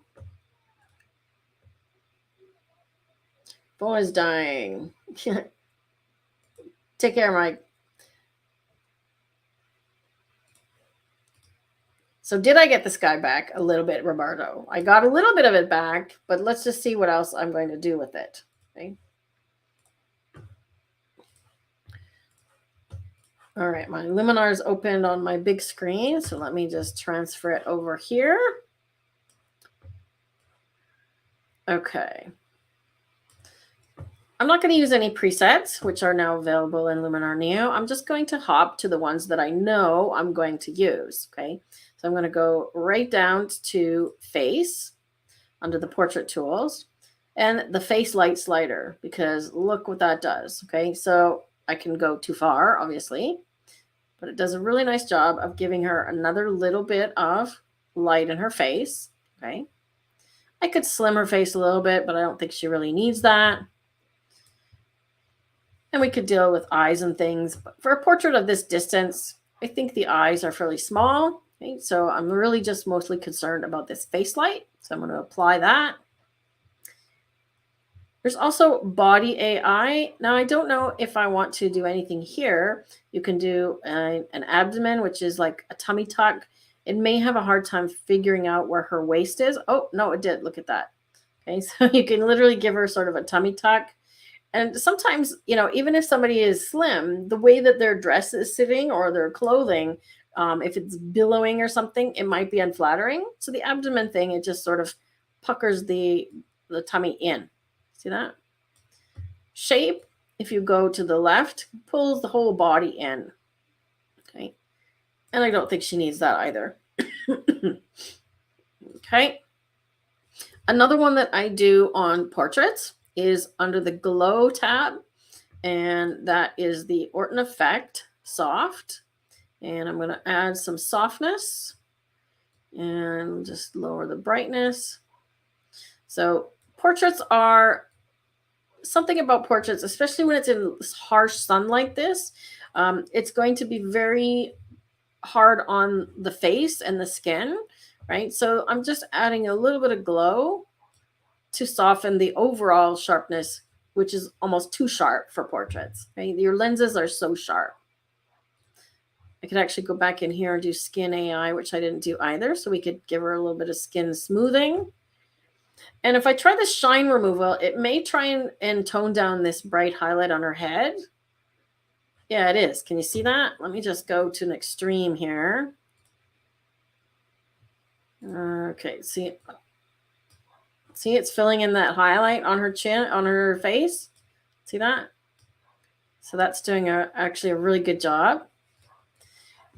Phone is dying. Take care, Mike. So did I get the sky back a little bit, Roberto? I got a little bit of it back, but let's just see what else I'm going to do with it. Okay. All right, my Luminar is opened on my big screen, so let me just transfer it over here. Okay. I'm not going to use any presets, which are now available in Luminar Neo. I'm just going to hop to the ones that I know I'm going to use, okay? So I'm going to go right down to Face under the Portrait Tools and the Face Light slider, because look what that does, okay? So I can go too far, obviously, but it does a really nice job of giving her another little bit of light in her face, okay? I could slim her face a little bit, but I don't think she really needs that. And we could deal with eyes and things. But for a portrait of this distance, I think the eyes are fairly small. Okay? So I'm really just mostly concerned about this face light. So I'm going to apply that. There's also body AI. Now, I don't know if I want to do anything here. You can do an abdomen, which is like a tummy tuck. It may have a hard time figuring out where her waist is. Oh, no, it did. Look at that. Okay, so you can literally give her sort of a tummy tuck. And sometimes, you know, even if somebody is slim, the way that their dress is sitting or their clothing, if it's billowing or something, it might be unflattering. So the abdomen thing, it just sort of puckers the tummy in. See that? Shape, if you go to the left, pulls the whole body in. Okay. And I don't think she needs that either. Okay. Another one that I do on portraits is under the Glow tab, and that is the Orton Effect Soft. And I'm going to add some softness and just lower the brightness. So portraits are something about portraits, especially when it's in harsh sun like this. It's going to be very hard on the face and the skin, right? So I'm just adding a little bit of glow to soften the overall sharpness, which is almost too sharp for portraits. Right? Your lenses are so sharp. I could actually go back in here and do skin AI, which I didn't do either. So we could give her a little bit of skin smoothing. And if I try the shine removal, it may try and tone down this bright highlight on her head. Yeah, it is. Can you see that? Let me just go to an extreme here. Okay, see, it's filling in that highlight on her chin, on her face. See that? So that's doing actually a really good job.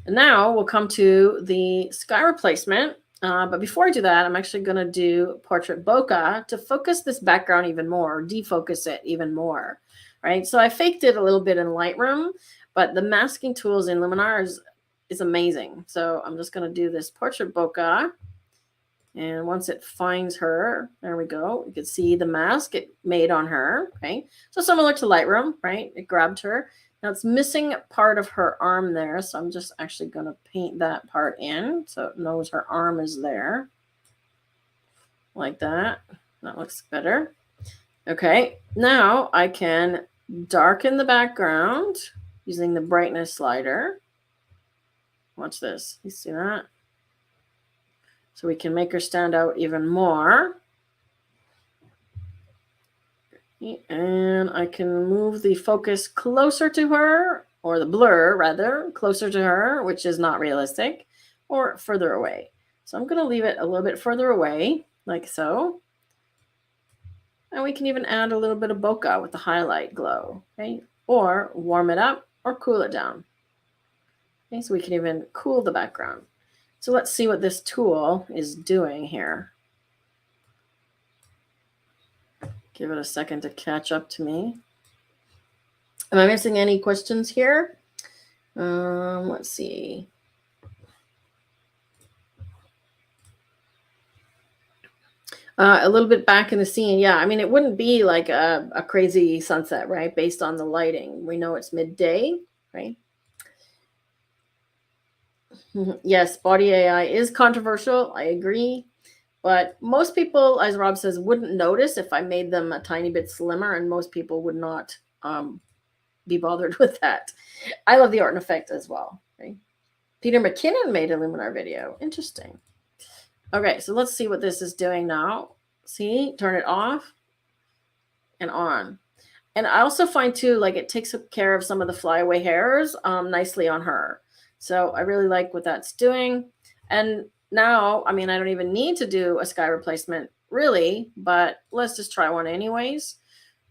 And now we'll come to the sky replacement. But before I do that, I'm actually going to do Portrait Bokeh to focus this background even more, defocus it even more, right? So I faked it a little bit in Lightroom, but the masking tools in Luminar is amazing. So I'm just going to do this Portrait Bokeh. And once it finds her, there we go. You can see the mask it made on her, okay? So similar to Lightroom, right? It grabbed her. Now it's missing part of her arm there, so I'm just actually going to paint that part in so it knows her arm is there. Like that. That looks better. Okay, now I can darken the background using the brightness slider. Watch this. You see that? so we can make her stand out even more. And I can move the focus closer to her, or the blur rather, closer to her, which is not realistic, or further away. So I'm going to leave it a little bit further away, like so. And we can even add a little bit of bokeh with the highlight glow, okay? Or warm it up or cool it down. Okay, so we can even cool the background. So let's see what this tool is doing here. Give it a second to catch up to me. Am I missing any questions here? Let's see. A little bit back in the scene. Yeah, I mean, it wouldn't be like a crazy sunset, right? Based on the lighting. We know it's midday, right? Yes, body AI is controversial. I agree. But most people, as Rob says, wouldn't notice if I made them a tiny bit slimmer, and most people would not be bothered with that. I love the art and effect as well. Right? Peter McKinnon made a Luminar video. Interesting. Okay, so let's see what this is doing now. See, turn it off and on. And I also find too, like it takes care of some of the flyaway hairs nicely on her. So I really like what that's doing. And now, I mean, I don't even need to do a sky replacement really, but let's just try one anyways.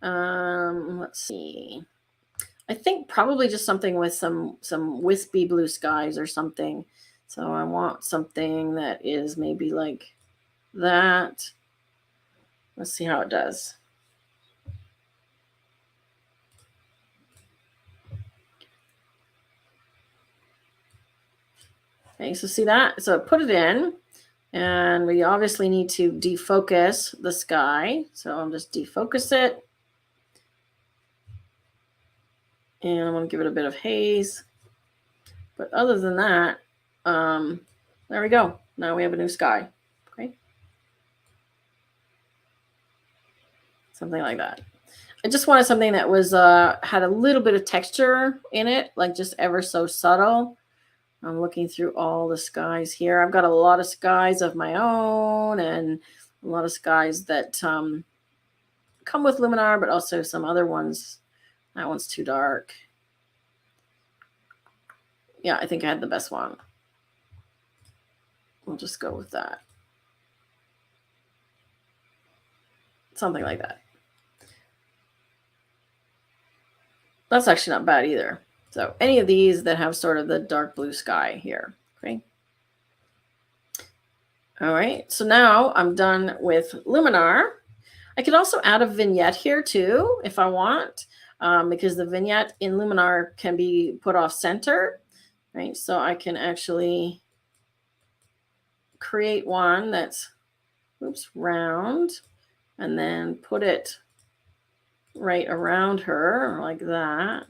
Let's see. I think probably just something with some wispy blue skies or something. So I want something that is maybe like that. Let's see how it does. Okay, so see that? So put it in, and we obviously need to defocus the sky. So I'll just defocus it. And I'm going to give it a bit of haze. But other than that, there we go. Now we have a new sky. Okay. Something like that. I just wanted something that was had a little bit of texture in it, like just ever so subtle. I'm looking through all the skies here. I've got a lot of skies of my own and a lot of skies that come with Luminar, but also some other ones. That one's too dark. Yeah, I think I had the best one. We'll just go with that. Something like that. That's actually not bad either. So any of these that have sort of the dark blue sky here, okay? All right, so now I'm done with Luminar. I could also add a vignette here too, if I want, because the vignette in Luminar can be put off center, right? So I can actually create one that's, round, and then put it right around her like that.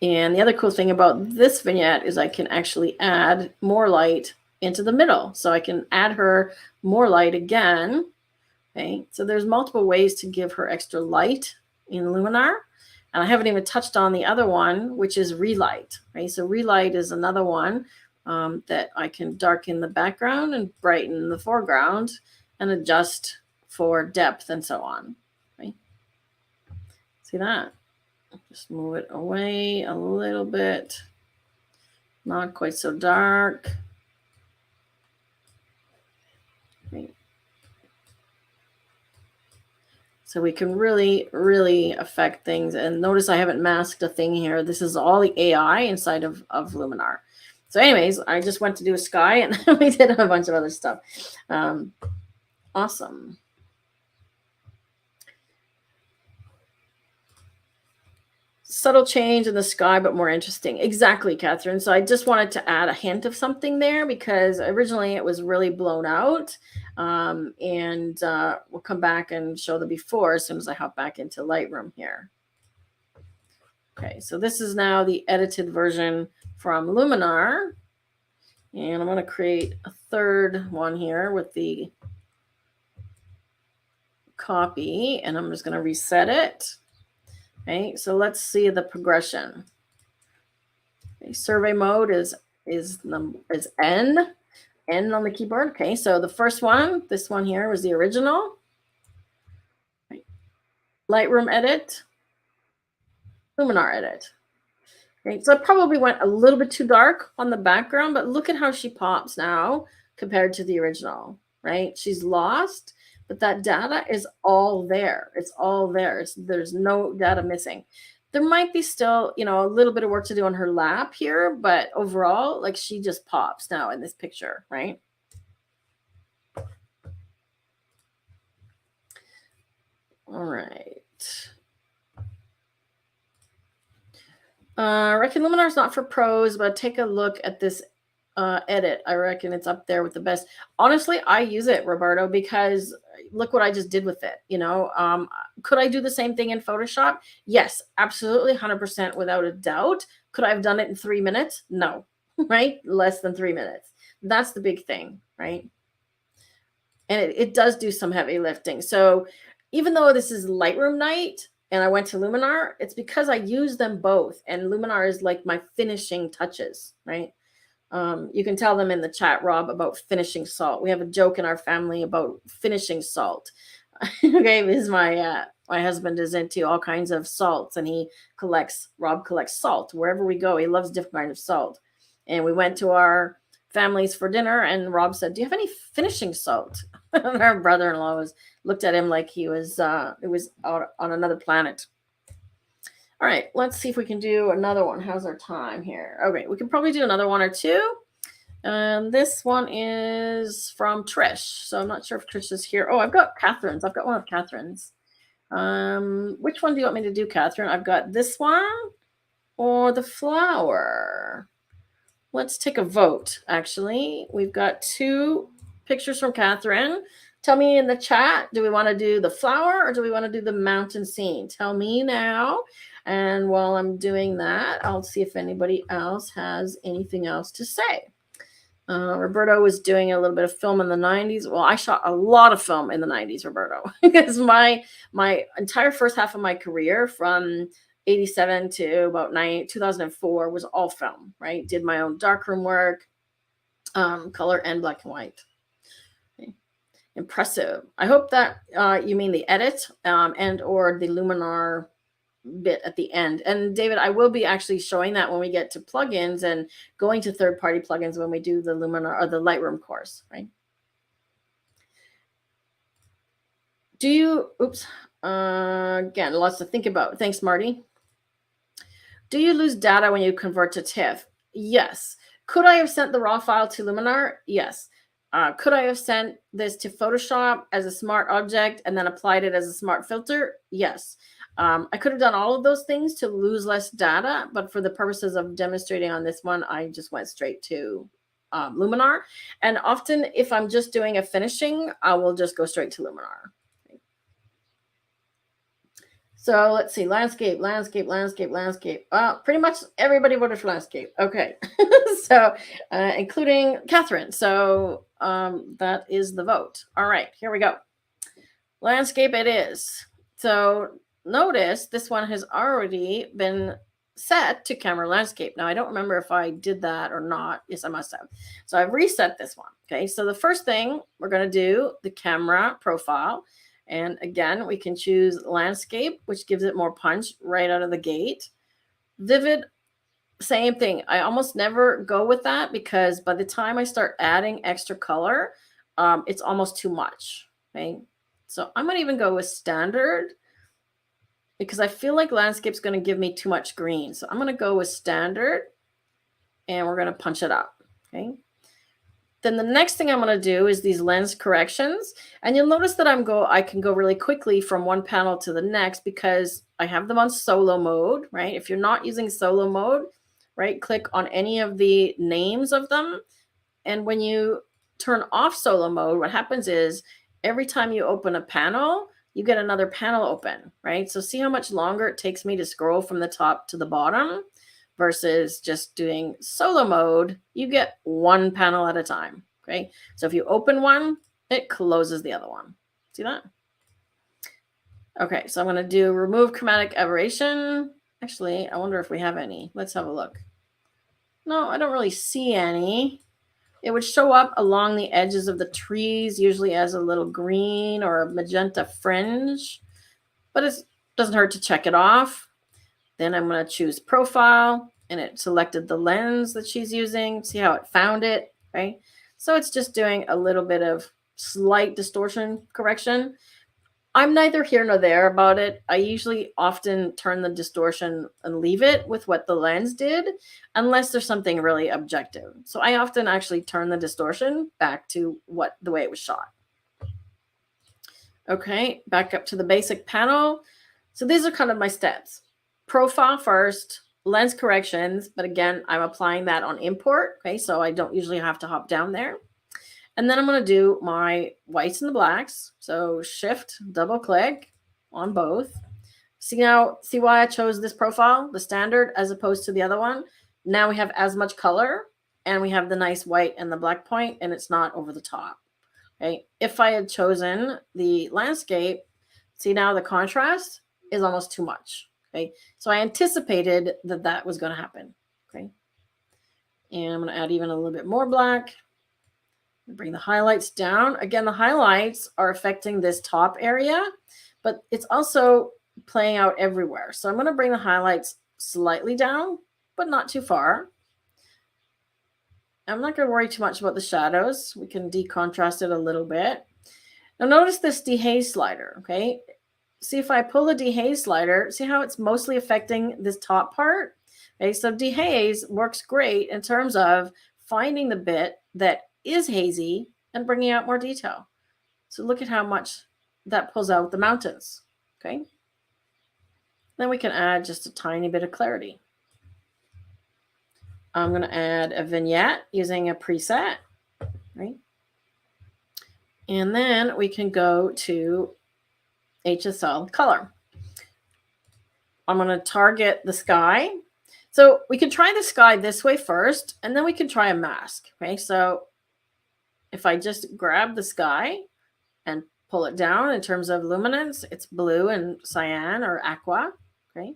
And the other cool thing about this vignette is I can actually add more light into the middle. So I can add her more light again. Okay, so there's multiple ways to give her extra light in Luminar. And I haven't even touched on the other one, which is relight. Right, so relight is another one that I can darken the background and brighten the foreground and adjust for depth and so on. Right? See that? Just move it away a little bit. Not quite so dark. Right. So we can really, really affect things. And notice I haven't masked a thing here. This is all the AI inside of Luminar. So anyways, I just went to do a sky and we did a bunch of other stuff. Awesome. Subtle change in the sky, but more interesting. Exactly, Catherine. So I just wanted to add a hint of something there because originally it was really blown out. And we'll come back and show the before as soon as I hop back into Lightroom here. Okay, so this is now the edited version from Luminar. And I'm going to create a third one here with the copy, and I'm just going to reset it. Okay, so let's see the progression. Okay, survey mode is N on the keyboard. Okay, so the first one, this one here was the original. Okay. Lightroom edit, Luminar edit. Okay, so I probably went a little bit too dark on the background, but look at how she pops now compared to the original, right? She's lost, but that data is all there. It's all there. There's no data missing. There might be still, you know, a little bit of work to do on her lap here, but overall, like she just pops now in this picture, right? All right. I reckon Luminar is not for pros, but take a look at this edit. I reckon it's up there with the best. Honestly, I use it, Roberto, because look what I just did with it. You know, could I do the same thing in Photoshop? Yes, absolutely, 100% without a doubt. Could I have done it in 3 minutes? No, right? Less than 3 minutes. That's the big thing, right? And it does do some heavy lifting. So even though this is Lightroom night, and I went to Luminar, it's because I use them both. And Luminar is like my finishing touches, right? You can tell them in the chat, Rob, about finishing salt. We have a joke in our family about finishing salt. Okay, because my husband is into all kinds of salts, and Rob collects salt wherever we go. He loves different kinds of salt. And we went to our families for dinner, and Rob said, "Do you have any finishing salt?" And our brother-in-law looked at him like it was out on another planet. All right, let's see if we can do another one. How's our time here? Okay, we can probably do another one or two. This one is from Trish. So I'm not sure if Trish is here. Oh, I've got Catherine's. I've got one of Catherine's. Which one do you want me to do, Catherine? I've got this one or the flower. Let's take a vote, actually. We've got two pictures from Catherine. Tell me in the chat, do we want to do the flower or do we want to do the mountain scene? Tell me now. And while I'm doing that, I'll see if anybody else has anything else to say. Roberto was doing a little bit of film in the 90s. Well, I shot a lot of film in the 90s, Roberto, because my entire first half of my career from 87 to about 2004 was all film, right? Did my own darkroom work, color and black and white. Okay. Impressive. I hope that you mean the edit and or the Luminar bit at the end. And David, I will be actually showing that when we get to plugins and going to third-party plugins when we do the Luminar or the Lightroom course, right? Do you, again, lots to think about. Thanks, Marty. Do you lose data when you convert to TIFF? Yes. Could I have sent the raw file to Luminar? Yes. Could I have sent this to Photoshop as a smart object and then applied it as a smart filter? Yes. I could have done all of those things to lose less data, but for the purposes of demonstrating on this one, I just went straight to Luminar. And often if I'm just doing a finishing, I will just go straight to Luminar. So let's see, landscape. Pretty much everybody voted for landscape. Okay. So including Catherine. So that is the vote. All right, here we go. Landscape it is. So notice this one has already been set to camera landscape. Now, I don't remember if I did that or not. Yes, I must have. So I've reset this one. Okay, so the first thing we're going to do, the camera profile. And again, we can choose landscape, which gives it more punch right out of the gate. Vivid, same thing. I almost never go with that because by the time I start adding extra color, it's almost too much. Okay, so I'm going to even go with standard because I feel like landscape's going to give me too much green. So I'm going to go with standard and we're going to punch it up. Okay. Then the next thing I'm going to do is these lens corrections. And you'll notice that I can go really quickly from one panel to the next because I have them on solo mode, right? If you're not using solo mode, right, click on any of the names of them. And when you turn off solo mode, what happens is every time you open a panel, you get another panel open, right? So see how much longer it takes me to scroll from the top to the bottom versus just doing solo mode, you get one panel at a time, okay? So if you open one, it closes the other one. See that? Okay, so I'm going to do remove chromatic aberration. Actually, I wonder if we have any. Let's have a look. No, I don't really see any. It would show up along the edges of the trees, usually as a little green or a magenta fringe, but it doesn't hurt to check it off. Then I'm going to choose profile, and it selected the lens that she's using. See how it found it, right? So it's just doing a little bit of slight distortion correction. I'm neither here nor there about it. I usually often turn the distortion and leave it with what the lens did, unless there's something really objective. So I often actually turn the distortion back to the way it was shot. Okay, back up to the basic panel. So these are kind of my steps. Profile first, lens corrections, but again, I'm applying that on import, okay? So I don't usually have to hop down there. And then I'm going to do my whites and the blacks. So shift, double click on both. See why I chose this profile, the standard, as opposed to the other one? Now we have as much color, and we have the nice white and the black point, and it's not over the top. Okay. If I had chosen the landscape, see now the contrast is almost too much. Okay. So I anticipated that was going to happen. Okay. And I'm going to add even a little bit more black. Bring the highlights down. Again, the highlights are affecting this top area, but it's also playing out everywhere. So I'm going to bring the highlights slightly down, but not too far. I'm not going to worry too much about the shadows. We can decontrast it a little bit. Now notice this dehaze slider, okay? See if I pull the dehaze slider, see how it's mostly affecting this top part? Okay, so dehaze works great in terms of finding the bit that is hazy and bringing out more detail. So look at how much that pulls out the mountains, okay? Then we can add just a tiny bit of clarity. I'm going to add a vignette using a preset, right? And then we can go to HSL color. I'm going to target the sky. So we can try the sky this way first, and then we can try a mask, okay? So if I just grab the sky and pull it down in terms of luminance, it's blue and cyan or aqua, okay?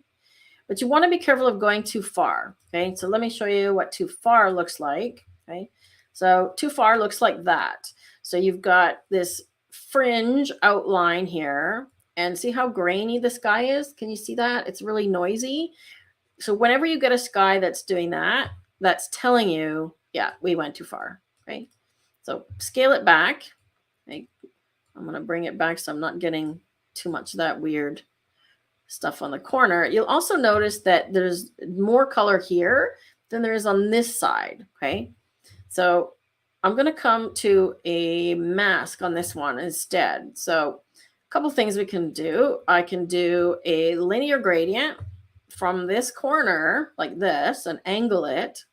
But you want to be careful of going too far, okay? So let me show you what too far looks like, okay? So too far looks like that. So you've got this fringe outline here, and see how grainy the sky is? Can you see that? It's really noisy. So whenever you get a sky that's doing that, that's telling you, yeah, we went too far, right? So scale it back. Okay. I'm going to bring it back so I'm not getting too much of that weird stuff on the corner. You'll also notice that there's more color here than there is on this side, okay? So I'm going to come to a mask on this one instead. So a couple things we can do. I can do a linear gradient from this corner like this and angle it.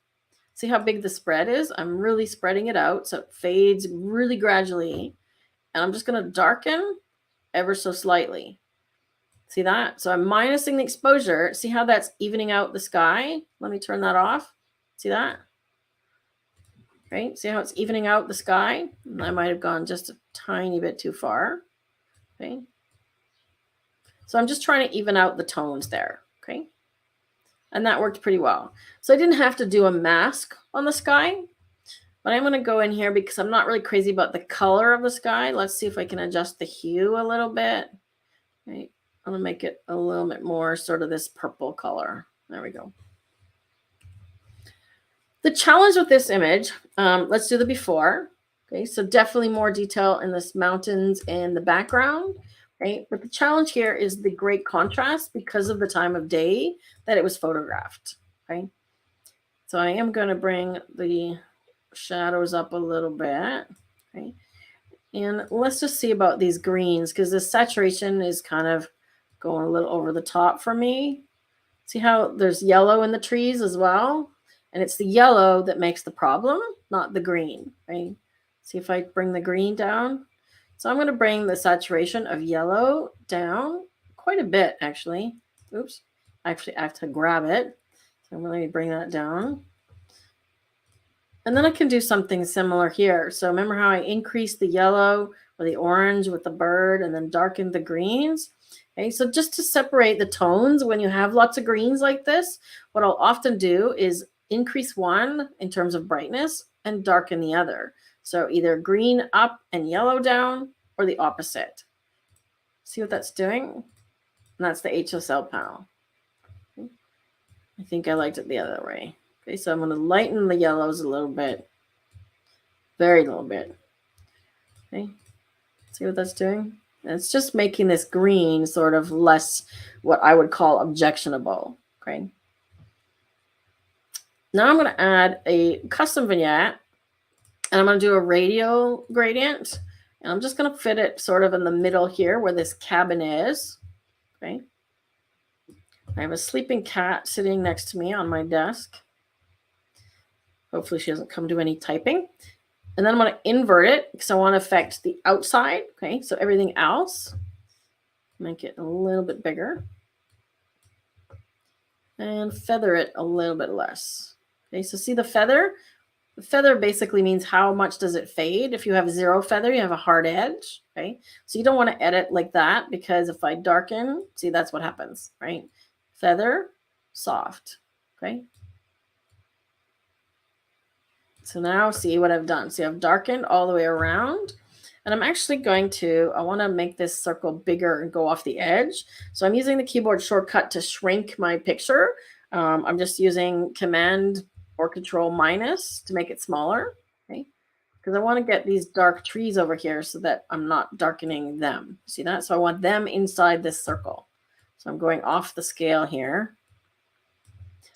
See how big the spread is? I'm really spreading it out so it fades really gradually. And I'm just going to darken ever so slightly. See that? So I'm minusing the exposure. See how that's evening out the sky? Let me turn that off. See that? Right? See how it's evening out the sky? And I might have gone just a tiny bit too far. Okay. So I'm just trying to even out the tones there. Okay. And that worked pretty well. So I didn't have to do a mask on the sky, but I'm going to go in here because I'm not really crazy about the color of the sky. Let's see if I can adjust the hue a little bit. Right. I'm going to make it a little bit more sort of this purple color. There we go. The challenge with this image, let's do the before. Okay, so definitely more detail in this mountains and the background. Right, but the challenge here is the great contrast because of the time of day that it was photographed. Okay, so I am going to bring the shadows up a little bit. Okay, and let's just see about these greens because the saturation is kind of going a little over the top for me. See how there's yellow in the trees as well? And it's the yellow that makes the problem, not the green, right? See if I bring the green down. So I'm going to bring the saturation of yellow down quite a bit, actually. Oops. Actually, I have to grab it. So I'm going to bring that down. And then I can do something similar here. So remember how I increased the yellow or the orange with the bird and then darkened the greens? Okay, so just to separate the tones when you have lots of greens like this, what I'll often do is increase one in terms of brightness and darken the other. So either green up and yellow down, or the opposite. See what that's doing? And that's the HSL panel. I think I liked it the other way. Okay, so I'm going to lighten the yellows a little bit. Very little bit. Okay, see what that's doing? And it's just making this green sort of less what I would call objectionable. Okay. Now I'm going to add a custom vignette, and I'm going to do a radial gradient, and I'm just going to fit it sort of in the middle here where this cabin is. Okay. I have a sleeping cat sitting next to me on my desk. Hopefully she doesn't come to any typing. And then I'm going to invert it because I want to affect the outside. Okay, so everything else, make it a little bit bigger. And feather it a little bit less. Okay, so see the feather? The feather basically means how much does it fade. If you have zero feather, you have a hard edge. Okay, so you don't want to edit like that, because if I darken, see, that's what happens, right? Feather, soft. Okay. So now see what I've done. See, I've darkened all the way around, and I'm actually going to, I want to make this circle bigger and go off the edge. So I'm using the keyboard shortcut to shrink my picture. I'm just using Command or Control minus to make it smaller. Okay. Because I want to get these dark trees over here so that I'm not darkening them. See that? So I want them inside this circle. So I'm going off the scale here.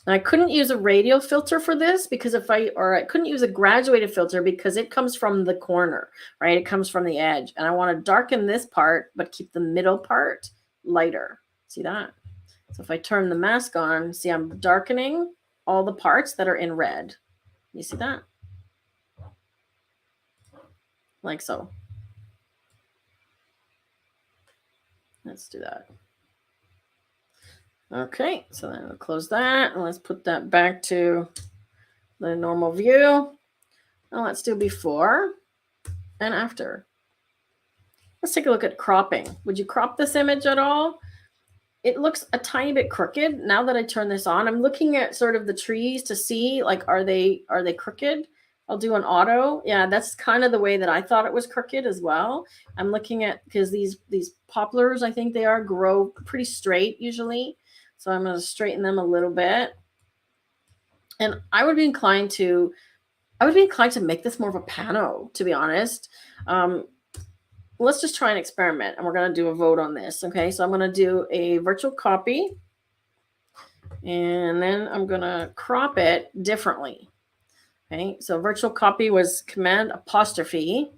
Now, I couldn't use a radial filter for this because I couldn't use a graduated filter because it comes from the corner, right? It comes from the edge, and I want to darken this part, but keep the middle part lighter. See that? So if I turn the mask on, see, I'm darkening all the parts that are in red. You see that? Like so. Let's do that. Okay, so then I'll close that, and let's put that back to the normal view. Now let's do before and after. Let's take a look at cropping. Would you crop this image at all? It looks a tiny bit crooked. Now that I turn this on, I'm looking at sort of the trees to see, like, are they crooked? I'll do an auto. Yeah, that's kind of the way that I thought it was crooked as well. I'm looking at, because these poplars, I think they are, grow pretty straight usually. So I'm going to straighten them a little bit. And I would be inclined to make this more of a pano, to be honest. Let's just try an experiment, and we're going to do a vote on this. Okay, so I'm going to do a virtual copy, and then I'm going to crop it differently. Okay, so virtual copy was Command apostrophe,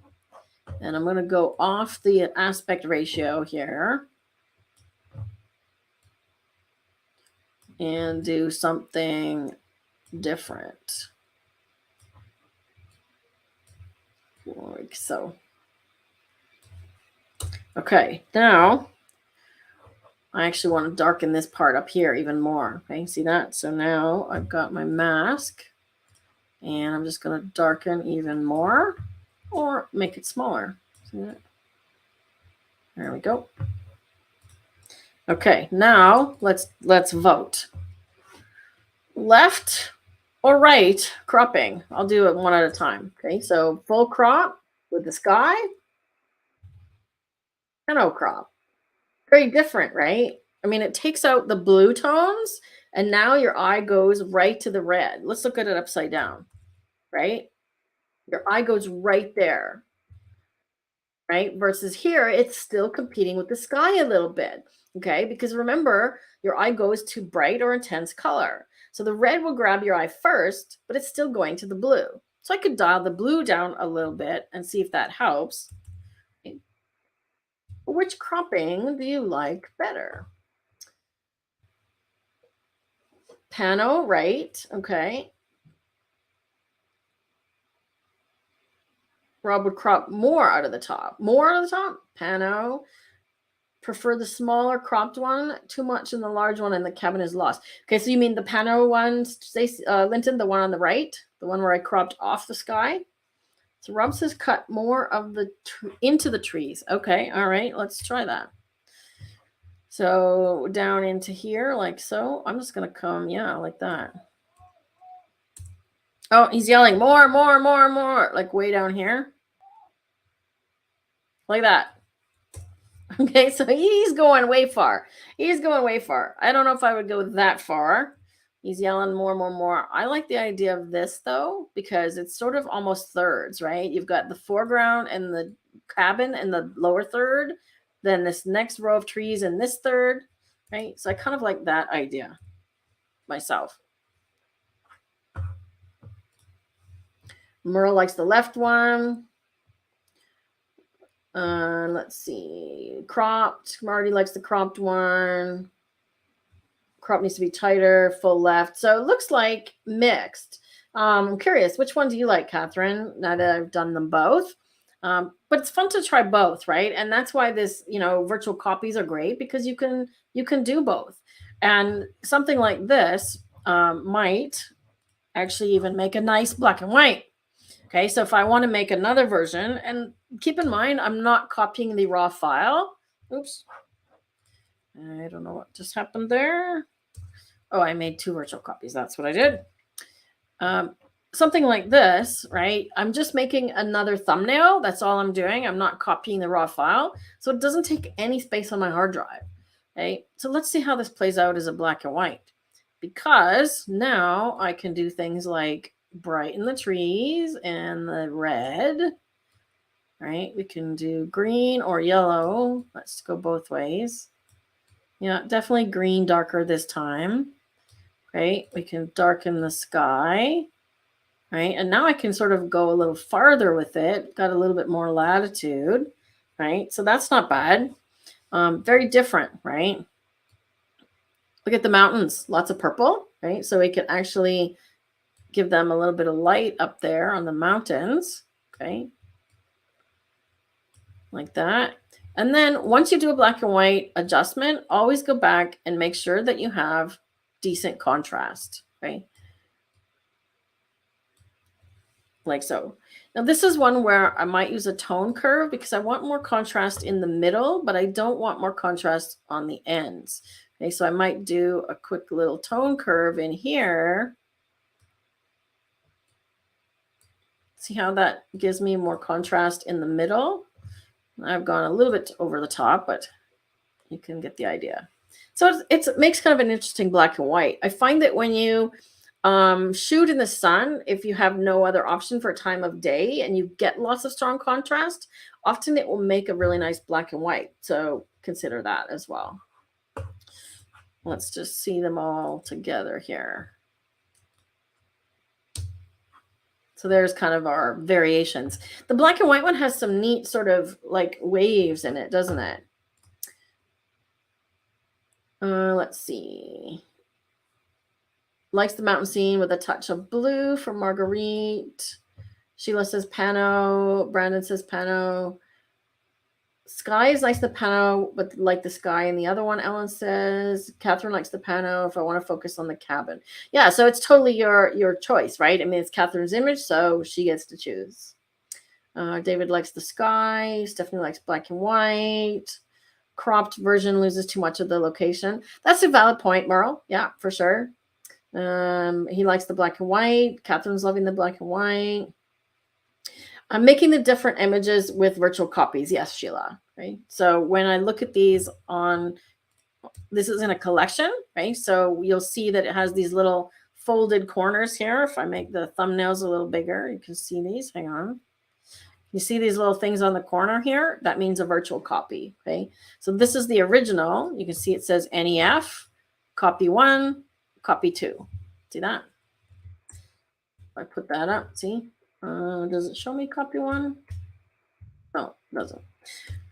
and I'm going to go off the aspect ratio here and do something different. Like so. Okay, now I actually want to darken this part up here even more. Okay, see that? So now I've got my mask, and I'm just going to darken even more or make it smaller. See that? There we go. Okay, now let's vote. Left or right cropping? I'll do it one at a time. Okay, so full crop with the sky, no crop. Very different, right? I mean, it takes out the blue tones, and now your eye goes right to the red. Let's look at it upside down, right? Your eye goes right there, right? Versus here, it's still competing with the sky a little bit, okay? Because remember, your eye goes to bright or intense color. So the red will grab your eye first, but it's still going to the blue. So I could dial the blue down a little bit and see if that helps. Okay. Which cropping do you like better? Pano, right? Okay. Rob would crop more out of the top. More out of the top? Pano. Prefer the smaller cropped one. Too much in the large one, and the cabin is lost. Okay, so you mean the Pano one, Linton, the one on the right? The one where I cropped off the sky? So Rob says cut more of the into the trees. Okay, all right, let's try that. So down into here like so. I'm just going to come, yeah, like that. Oh, he's yelling more, more, more, more, like way down here. Like that. Okay, so he's going way far. He's going way far. I don't know if I would go that far. He's yelling more, more, more. I like the idea of this though, because it's sort of almost thirds, right? You've got the foreground and the cabin and the lower third, then this next row of trees in this third, right? So I kind of like that idea myself. Merle likes the left one. Let's see. Cropped. Marty likes the cropped one. Crop needs to be tighter, full left. So it looks like mixed. I'm curious, which one do you like, Catherine? Now that I've done them both. But it's fun to try both, right? And that's why this, virtual copies are great, because you can do both. And something like this might actually even make a nice black and white. Okay, so if I want to make another version, and keep in mind, I'm not copying the raw file. Oops. I don't know what just happened there. Oh, I made 2 virtual copies. That's what I did. Something like this, right? I'm just making another thumbnail. That's all I'm doing. I'm not copying the raw file. So it doesn't take any space on my hard drive. Okay, so let's see how this plays out as a black and white. Because now I can do things like brighten the trees and the red, right? We can do green or yellow. Let's go both ways. Yeah, definitely green darker this time. Right? We can darken the sky, right? And now I can sort of go a little farther with it, got a little bit more latitude, right? So that's not bad. Very different, right? Look at the mountains, lots of purple, right? So we can actually give them a little bit of light up there on the mountains, okay? Like that. And then once you do a black and white adjustment, always go back and make sure that you have decent contrast, right? Like so. Now this is one where I might use a tone curve because I want more contrast in the middle, but I don't want more contrast on the ends. Okay, so I might do a quick little tone curve in here. See how that gives me more contrast in the middle? I've gone a little bit over the top, but you can get the idea. So it makes kind of an interesting black and white. I find that when you shoot in the sun, if you have no other option for a time of day and you get lots of strong contrast, often it will make a really nice black and white. So consider that as well. Let's just see them all together here. So there's kind of our variations. The black and white one has some neat sort of like waves in it, doesn't it? Let's see. Likes the mountain scene with a touch of blue from Marguerite. Sheila says pano. Brandon says pano. Sky is likes the pano, but like the sky in the other one, Ellen says. Catherine likes the pano if I want to focus on the cabin. Yeah, so it's totally your choice, right? I mean, it's Catherine's image, so she gets to choose. David likes the sky. Stephanie likes black and white. Cropped version loses too much of the location. That's a valid point, Merle. Yeah, for sure. He likes the black and white. Catherine's loving the black and white. I'm making the different images with virtual copies. Yes, Sheila. Right. So when I look at these this is in a collection, right? So you'll see that it has these little folded corners here. If I make the thumbnails a little bigger, you can see these. Hang on. You see these little things on the corner here? That means a virtual copy. Okay. So this is the original. You can see it says NEF, copy 1, copy 2. See that? If I put that up, see? Does it show me copy 1? No, it doesn't.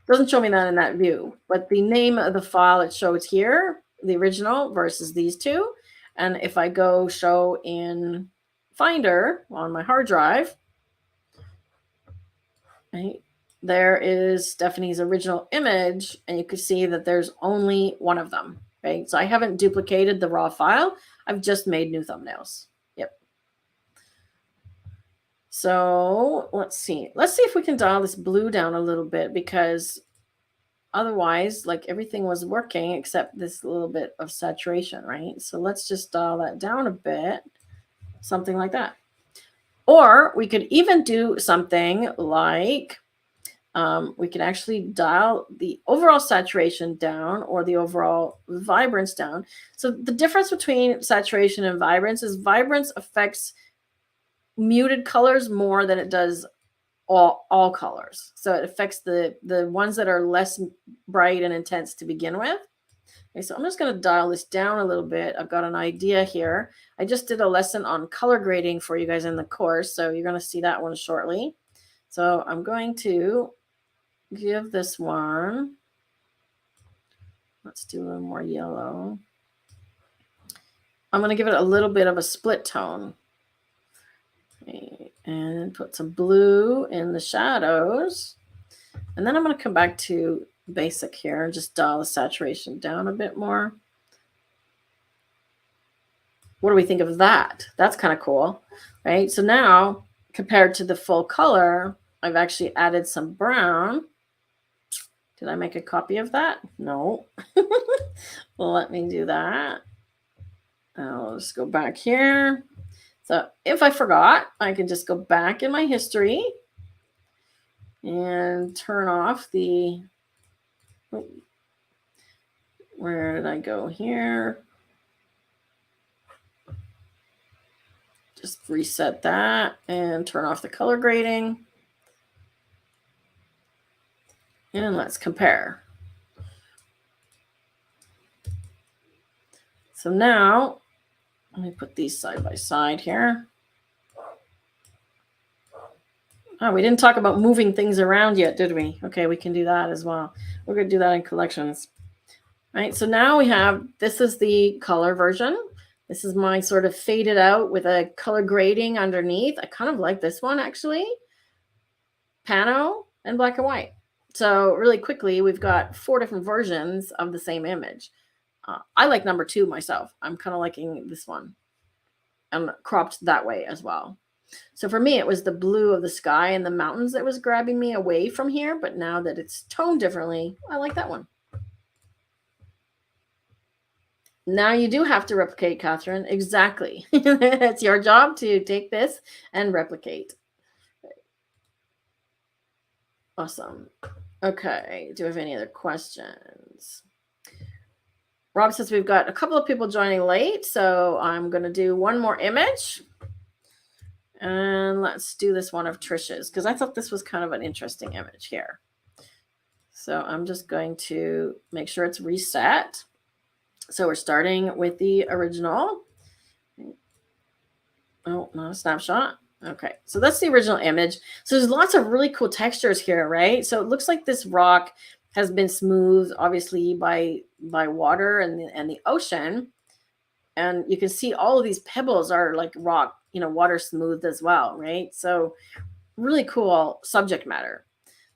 Doesn't show me that in that view. But the name of the file it shows here, the original versus these two. And if I go show in Finder on my hard drive, right, there is Stephanie's original image, and you can see that there's only one of them. Right? So I haven't duplicated the raw file. I've just made new thumbnails. Yep. So let's see. Let's see if we can dial this blue down a little bit, because otherwise, like, everything was working except this little bit of saturation, right? So let's just dial that down a bit, something like that. Or we could even do something like we can actually dial the overall saturation down or the overall vibrance down. So the difference between saturation and vibrance is vibrance affects muted colors more than it does all colors. So it affects the ones that are less bright and intense to begin with. Okay, so I'm just going to dial this down a little bit. I've got an idea here. I just did a lesson on color grading for you guys in the course, so you're going to see that one shortly. So I'm going to give this one, let's do a little more yellow. I'm going to give it a little bit of a split tone. Okay, and put some blue in the shadows. And then I'm going to come back to basic here and just dial the saturation down a bit more. What do we think of that? That's kind of cool, right? So now, compared to the full color, I've actually added some brown. Did I make a copy of that? No. Well, let me do that. I'll just go back here. So if I forgot, I can just go back in my history and turn off the, where did I go here? Just reset that and turn off the color grading. And let's compare. So now, let me put these side by side here. Oh, we didn't talk about moving things around yet, did we? Okay, we can do that as well. We're going to do that in collections. All right, so now we have, this is the color version. This is my sort of faded out with a color grading underneath. I kind of like this one, actually. Pano and black and white. So really quickly, we've got 4 different versions of the same image. I like number 2 myself. I'm kind of liking this one. And cropped that way as well. So for me, it was the blue of the sky and the mountains that was grabbing me away from here. But now that it's toned differently, I like that one. Now you do have to replicate, Catherine. Exactly. It's your job to take this and replicate. Awesome. Okay. Do we have any other questions? Rob says we've got a couple of people joining late, so I'm going to do one more image. And let's do this one of Trisha's, because I thought this was kind of an interesting image here. So I'm just going to make sure it's reset. So we're starting with the original. Oh, not a snapshot. Okay, so that's the original image. So there's lots of really cool textures here, right? So it looks like this rock has been smoothed, obviously, by water and the ocean. And you can see all of these pebbles are like rock, water smooth as well, right? So really cool subject matter.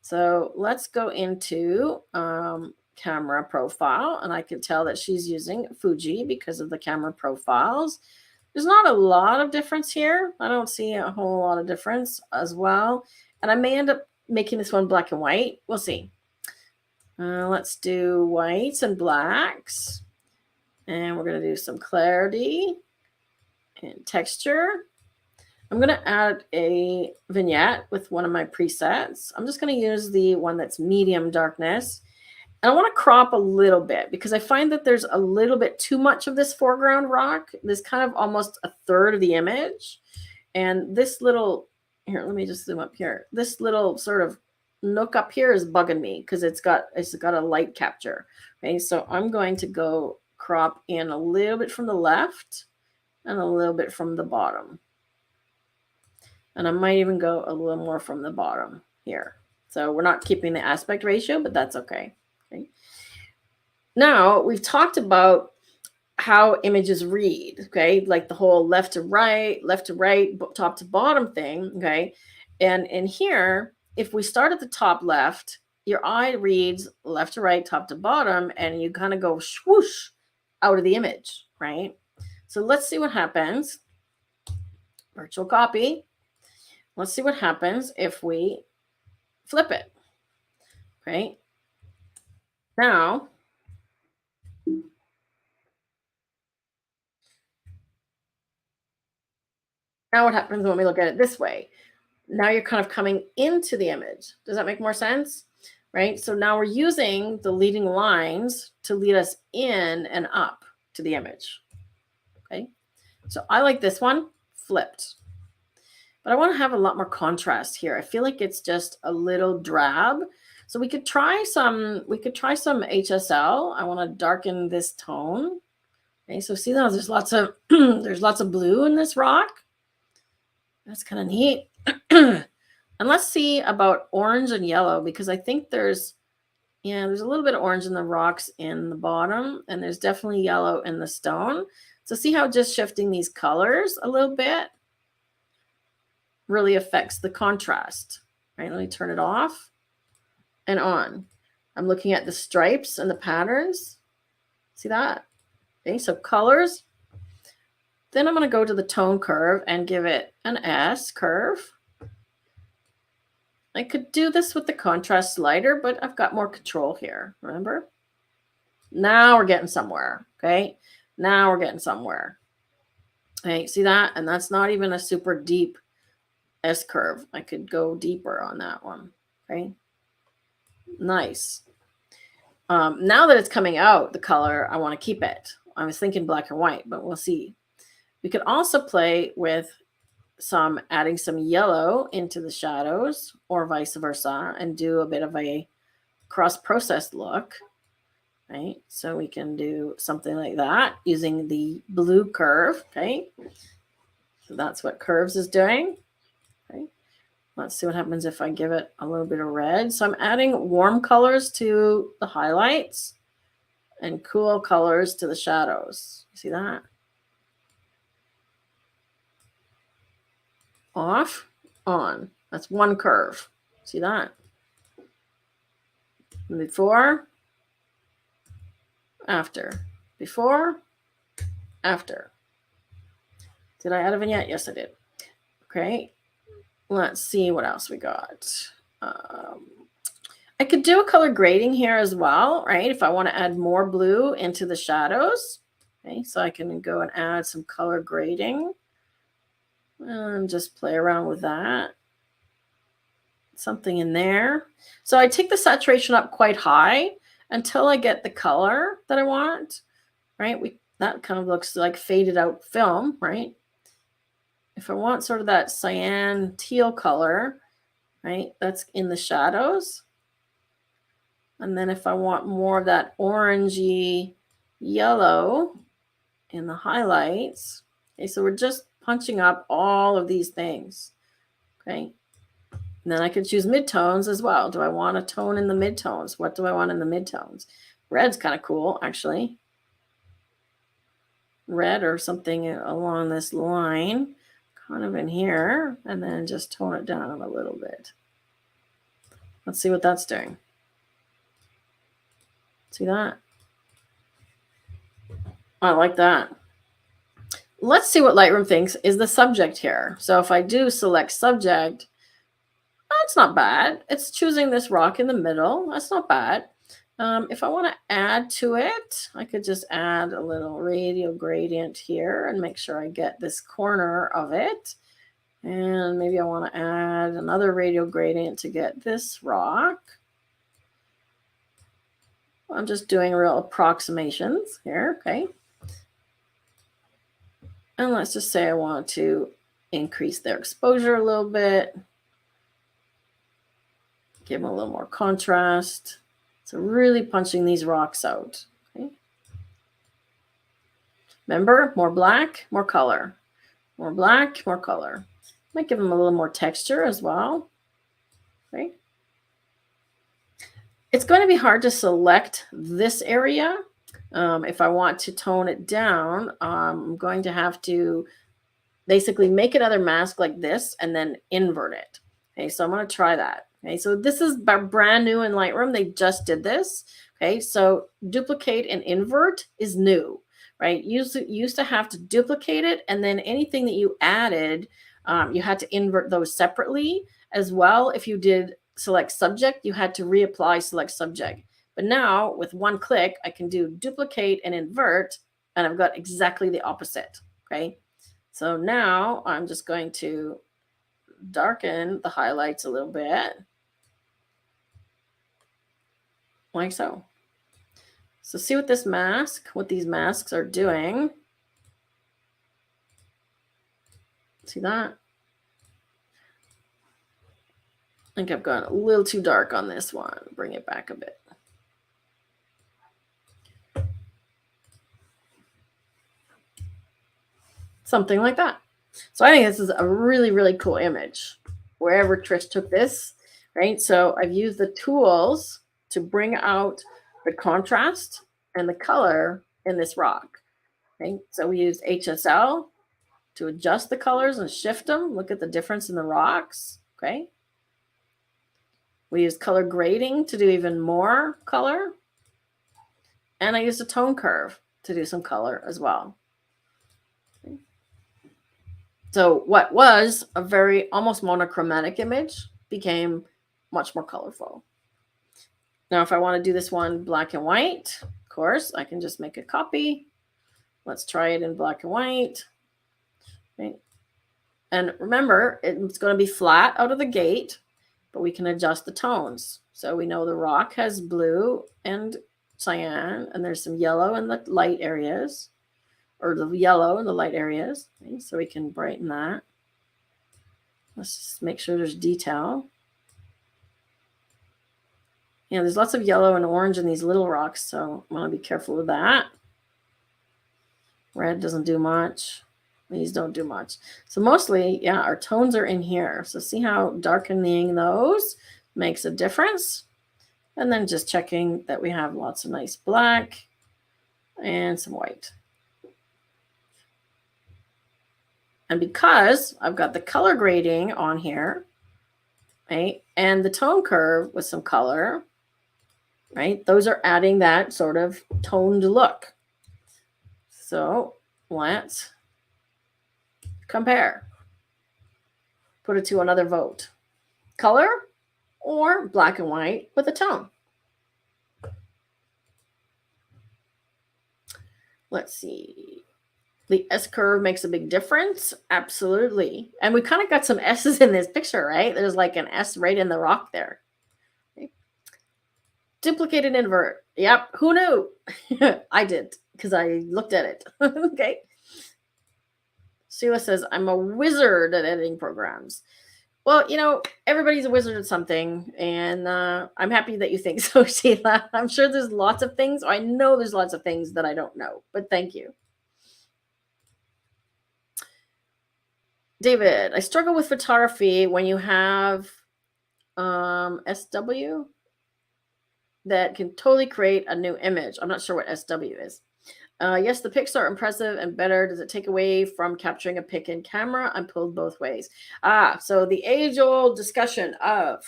So let's go into camera profile, and I can tell that she's using Fuji because of the camera profiles. There's not a lot of difference here. I don't see a whole lot of difference as well. And I may end up making this one black and white. We'll see. Let's do whites and blacks. And we're going to do some clarity and texture. I'm going to add a vignette with one of my presets. I'm just going to use the one that's medium darkness. And I want to crop a little bit because I find that there's a little bit too much of this foreground rock. There's kind of almost a third of the image. And this little, here, let me just zoom up here. This little sort of nook up here is bugging me because it's got a light capture. Okay, so I'm going to go crop in a little bit from the left and a little bit from the bottom. And I might even go a little more from the bottom here. So we're not keeping the aspect ratio, but that's okay. Okay. Now we've talked about how images read, okay? Like the whole left to right, top to bottom thing, okay? And in here, if we start at the top left, your eye reads left to right, top to bottom, and you kind of go swoosh out of the image, right? So let's see what happens. Virtual copy. Let's see what happens if we flip it. Okay. Now, Now what happens when we look at it this way? Now you're kind of coming into the image. Does that make more sense? Right? So now we're using the leading lines to lead us in and up to the image. Okay. So I like this one flipped, but I want to have a lot more contrast here. I feel like it's just a little drab. So we could try some HSL. I want to darken this tone. Okay. So see now there's lots of, there's lots of blue in this rock. That's kind of neat. And let's see about orange and yellow, because I think there's a little bit of orange in the rocks in the bottom, and there's definitely yellow in the stone. So see how just shifting these colors a little bit really affects the contrast, right? Let me turn it off and on. I'm looking at the stripes and the patterns. See that? Okay, so colors. Then I'm going to go to the tone curve and give it an S curve. I could do this with the contrast slider, but I've got more control here, remember? Now we're getting somewhere, okay? Now we're getting somewhere. Okay, see that? And that's not even a super deep S curve. I could go deeper on that one, okay? Nice. Now that it's coming out, the color, I want to keep it. I was thinking black and white, but we'll see. We could also play with adding some yellow into the shadows or vice versa and do a bit of a cross-processed look, right? So we can do something like that using the blue curve, okay? So that's what curves is doing, okay? Let's see what happens if I give it a little bit of red. So I'm adding warm colors to the highlights and cool colors to the shadows. You see that? Off, on. That's one curve. See that? Before, after. Before, after. Did I add a vignette? Yes, I did. Okay. Let's see what else we got. I could do a color grading here as well, right? If I want to add more blue into the shadows. Okay, so I can go and add some color grading and just play around with that. Something in there. So I take the saturation up quite high until I get the color that I want, right? That kind of looks like faded out film, right? If I want sort of that cyan teal color, right, that's in the shadows. And then if I want more of that orangey yellow in the highlights, okay, so we're just punching up all of these things, okay? And then I could choose midtones as well. Do I want a tone in the midtones? What do I want in the midtones? Red's kind of cool, actually. Red or something along this line, kind of in here, and then just tone it down a little bit. Let's see what that's doing. See that? I like that. Let's see what Lightroom thinks is the subject here. So if I do select subject, that's not bad. It's choosing this rock in the middle. That's not bad. If I want to add to it, I could just add a little radial gradient here and make sure I get this corner of it. And maybe I want to add another radial gradient to get this rock. I'm just doing real approximations here, okay? And let's just say I want to increase their exposure a little bit. Give them a little more contrast. So really punching these rocks out. Okay. Remember, more black, more color. More black, more color. Might give them a little more texture as well. Okay. It's going to be hard to select this area. If I want to tone it down, I'm going to have to basically make another mask like this and then invert it. Okay, so I'm going to try that. Okay, so this is brand new in Lightroom. They just did this. Okay, so duplicate and invert is new, right? You used to have to duplicate it, and then anything that you added, you had to invert those separately as well. If you did select subject, you had to reapply select subject. But now with one click, I can do duplicate and invert, and I've got exactly the opposite. Okay, So now I'm just going to darken the highlights a little bit, like so. So see what these masks are doing. See that? I think I've gone a little too dark on this one. Bring it back a bit. Something like that. So I think this is a really, really cool image, wherever Trish took this, right? So I've used the tools to bring out the contrast and the color in this rock, right? So we used HSL to adjust the colors and shift them. Look at the difference in the rocks, okay? We used color grading to do even more color. And I used a tone curve to do some color as well. So what was a very almost monochromatic image became much more colorful. Now, if I want to do this one black and white, of course, I can just make a copy. Let's try it in black and white. Okay. And remember, it's going to be flat out of the gate, but we can adjust the tones. So we know the rock has blue and cyan, and there's some yellow in the light areas, or the yellow in the light areas. Okay, so we can brighten that. Let's just make sure there's detail. Yeah, there's lots of yellow and orange in these little rocks, so I want to be careful with that. Red doesn't do much. These don't do much. So mostly, yeah, our tones are in here. So see how darkening those makes a difference? And then just checking that we have lots of nice black and some white. And because I've got the color grading on here, right, and the tone curve with some color, right, those are adding that sort of toned look. So let's compare. Put it to another vote. Color or black and white with a tone? Let's see. The S curve makes a big difference. Absolutely. And we kind of got some S's in this picture, right? There's like an S right in the rock there. Okay. Duplicate and invert. Yep. Who knew? I did because I looked at it. Okay. Sheila says, I'm a wizard at editing programs. Well, you know, everybody's a wizard at something, and I'm happy that you think so, Sheila. I'm sure there's lots of things. I know there's lots of things that I don't know, but thank you. David, I struggle with photography when you have SW that can totally create a new image. I'm not sure what SW is. Yes, the pics are impressive and better. Does it take away from capturing a pic in camera? I'm pulled both ways. So the age-old discussion of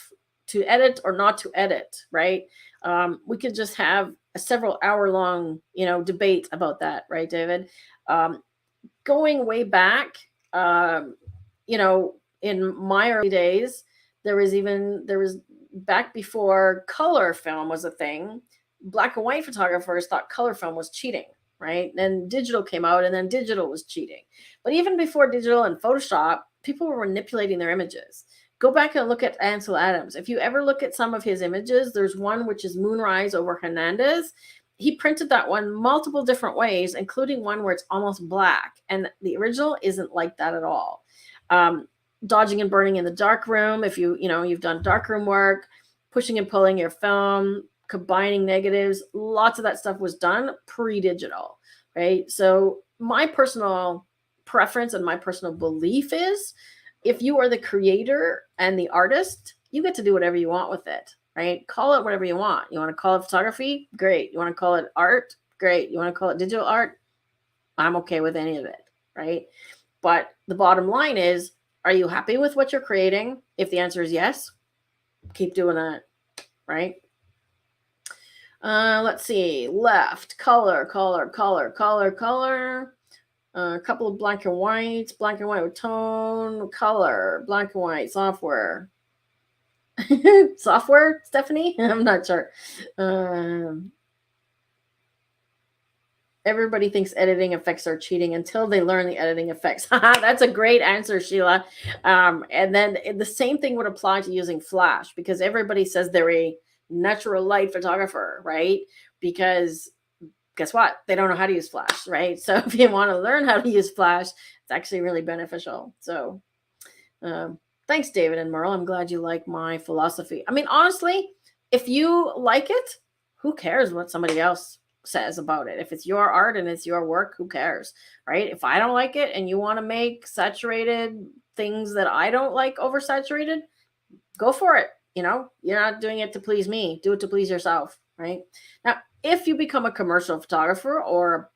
to edit or not to edit, right? We could just have a several hour-long, debate about that, right, David? Going way back, in my early days, there was back before color film was a thing. Black and white photographers thought color film was cheating. Right? Then digital came out, and then digital was cheating. But even before digital and Photoshop, people were manipulating their images. Go back and look at Ansel Adams. If you ever look at some of his images, there's one which is Moonrise over Hernandez. He printed that one multiple different ways, including one where it's almost black. And the original isn't like that at all. Dodging and burning in the darkroom. If you've done darkroom work, pushing and pulling your film, combining negatives, lots of that stuff was done pre-digital, right? So my personal preference and my personal belief is if you are the creator and the artist, you get to do whatever you want with it, right? Call it whatever you want. You want to call it photography? Great. You want to call it art? Great. You want to call it digital art? I'm okay with any of it, right? But the bottom line is, are you happy with what you're creating? If the answer is yes, keep doing that, right? Let's see. Left, color. A couple of black and whites, black and white with tone, color, black and white, software. Software, Stephanie? I'm not sure. Everybody thinks editing effects are cheating until they learn the editing effects. That's a great answer, Sheila. And then the same thing would apply to using Flash, because everybody says they're a natural light photographer, right? Because guess what? They don't know how to use Flash, right? So if you want to learn how to use Flash, it's actually really beneficial. So thanks, David and Merle. I'm glad you like my philosophy. I mean, honestly, if you like it, who cares what somebody else says about it? If it's your art and it's your work, who cares, right? If I don't like it and you want to make saturated things that I don't like oversaturated, go for it. You're not doing it to please me. Do it to please yourself, right? Now, if you become a commercial photographer or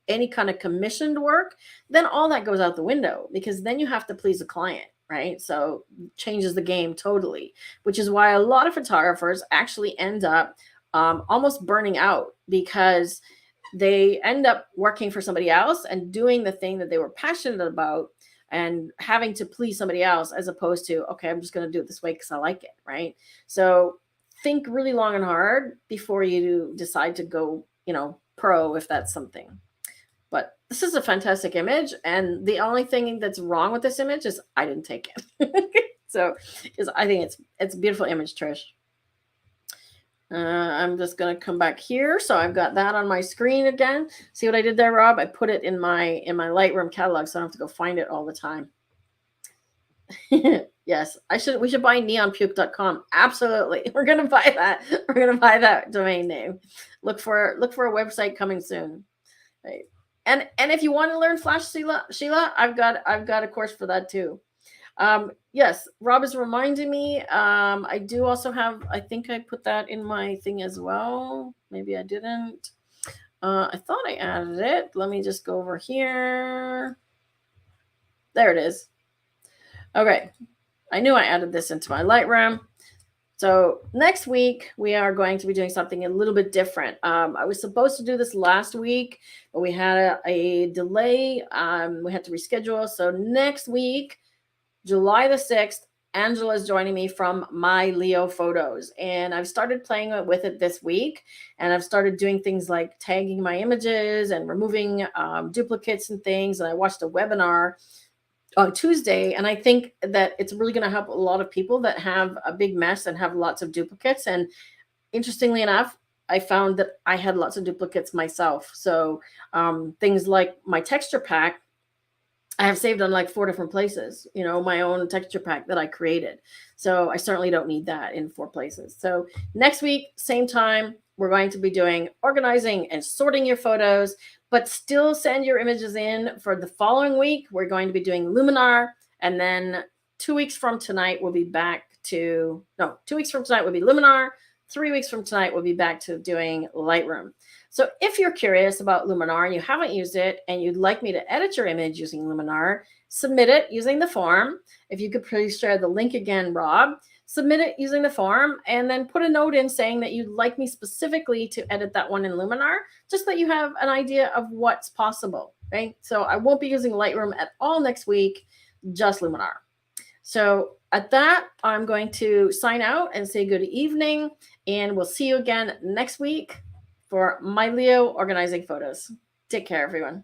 any kind of commissioned work, then all that goes out the window, because then you have to please the client, right? So changes the game totally, which is why a lot of photographers actually end up almost burning out, because they end up working for somebody else and doing the thing that they were passionate about and having to please somebody else, as opposed to, okay, I'm just going to do it this way because I like it, right? So think really long and hard before you decide to go, pro, if that's something. But this is a fantastic image, and the only thing that's wrong with this image is I didn't take it. So I think it's a beautiful image, Trish. I'm just going to come back here. So I've got that on my screen again. See what I did there, Rob? I put it in my Lightroom catalog, so I don't have to go find it all the time. Yes, we should buy neonpuke.com. Absolutely. We're going to buy that. We're going to buy that domain name. Look for a website coming soon. Right. And if you want to learn Flash, Sheila, I've got a course for that too. Yes, Rob is reminding me. I do also have, I think I put that in my thing as well. Maybe I didn't. I thought I added it. Let me just go over here. There it is. Okay. I knew I added this into my Lightroom. So next week, we are going to be doing something a little bit different. I was supposed to do this last week, but we had a delay. We had to reschedule. So next week, July the 6th, Angela is joining me from My Leo Photos. And I've started playing with it this week. And I've started doing things like tagging my images and removing duplicates and things. And I watched a webinar on Tuesday, and I think that it's really going to help a lot of people that have a big mess and have lots of duplicates. And interestingly enough, I found that I had lots of duplicates myself. So things like my texture pack, I have saved on like 4 different places, my own texture pack that I created. So I certainly don't need that in 4 places. So next week, same time, we're going to be doing organizing and sorting your photos, but still send your images in for the following week. We're going to be doing Luminar. And then 2 weeks from tonight, we'll be back to, 2 weeks from tonight will be Luminar. 3 weeks from tonight, we'll be back to doing Lightroom. So if you're curious about Luminar and you haven't used it and you'd like me to edit your image using Luminar, submit it using the form. If you could please share the link again, Rob, submit it using the form, and then put a note in saying that you'd like me specifically to edit that one in Luminar, just that you have an idea of what's possible, right? So I won't be using Lightroom at all next week, just Luminar. So at that, I'm going to sign out and say good evening, and we'll see you again next week for My Leo Organizing Photos. Take care, everyone.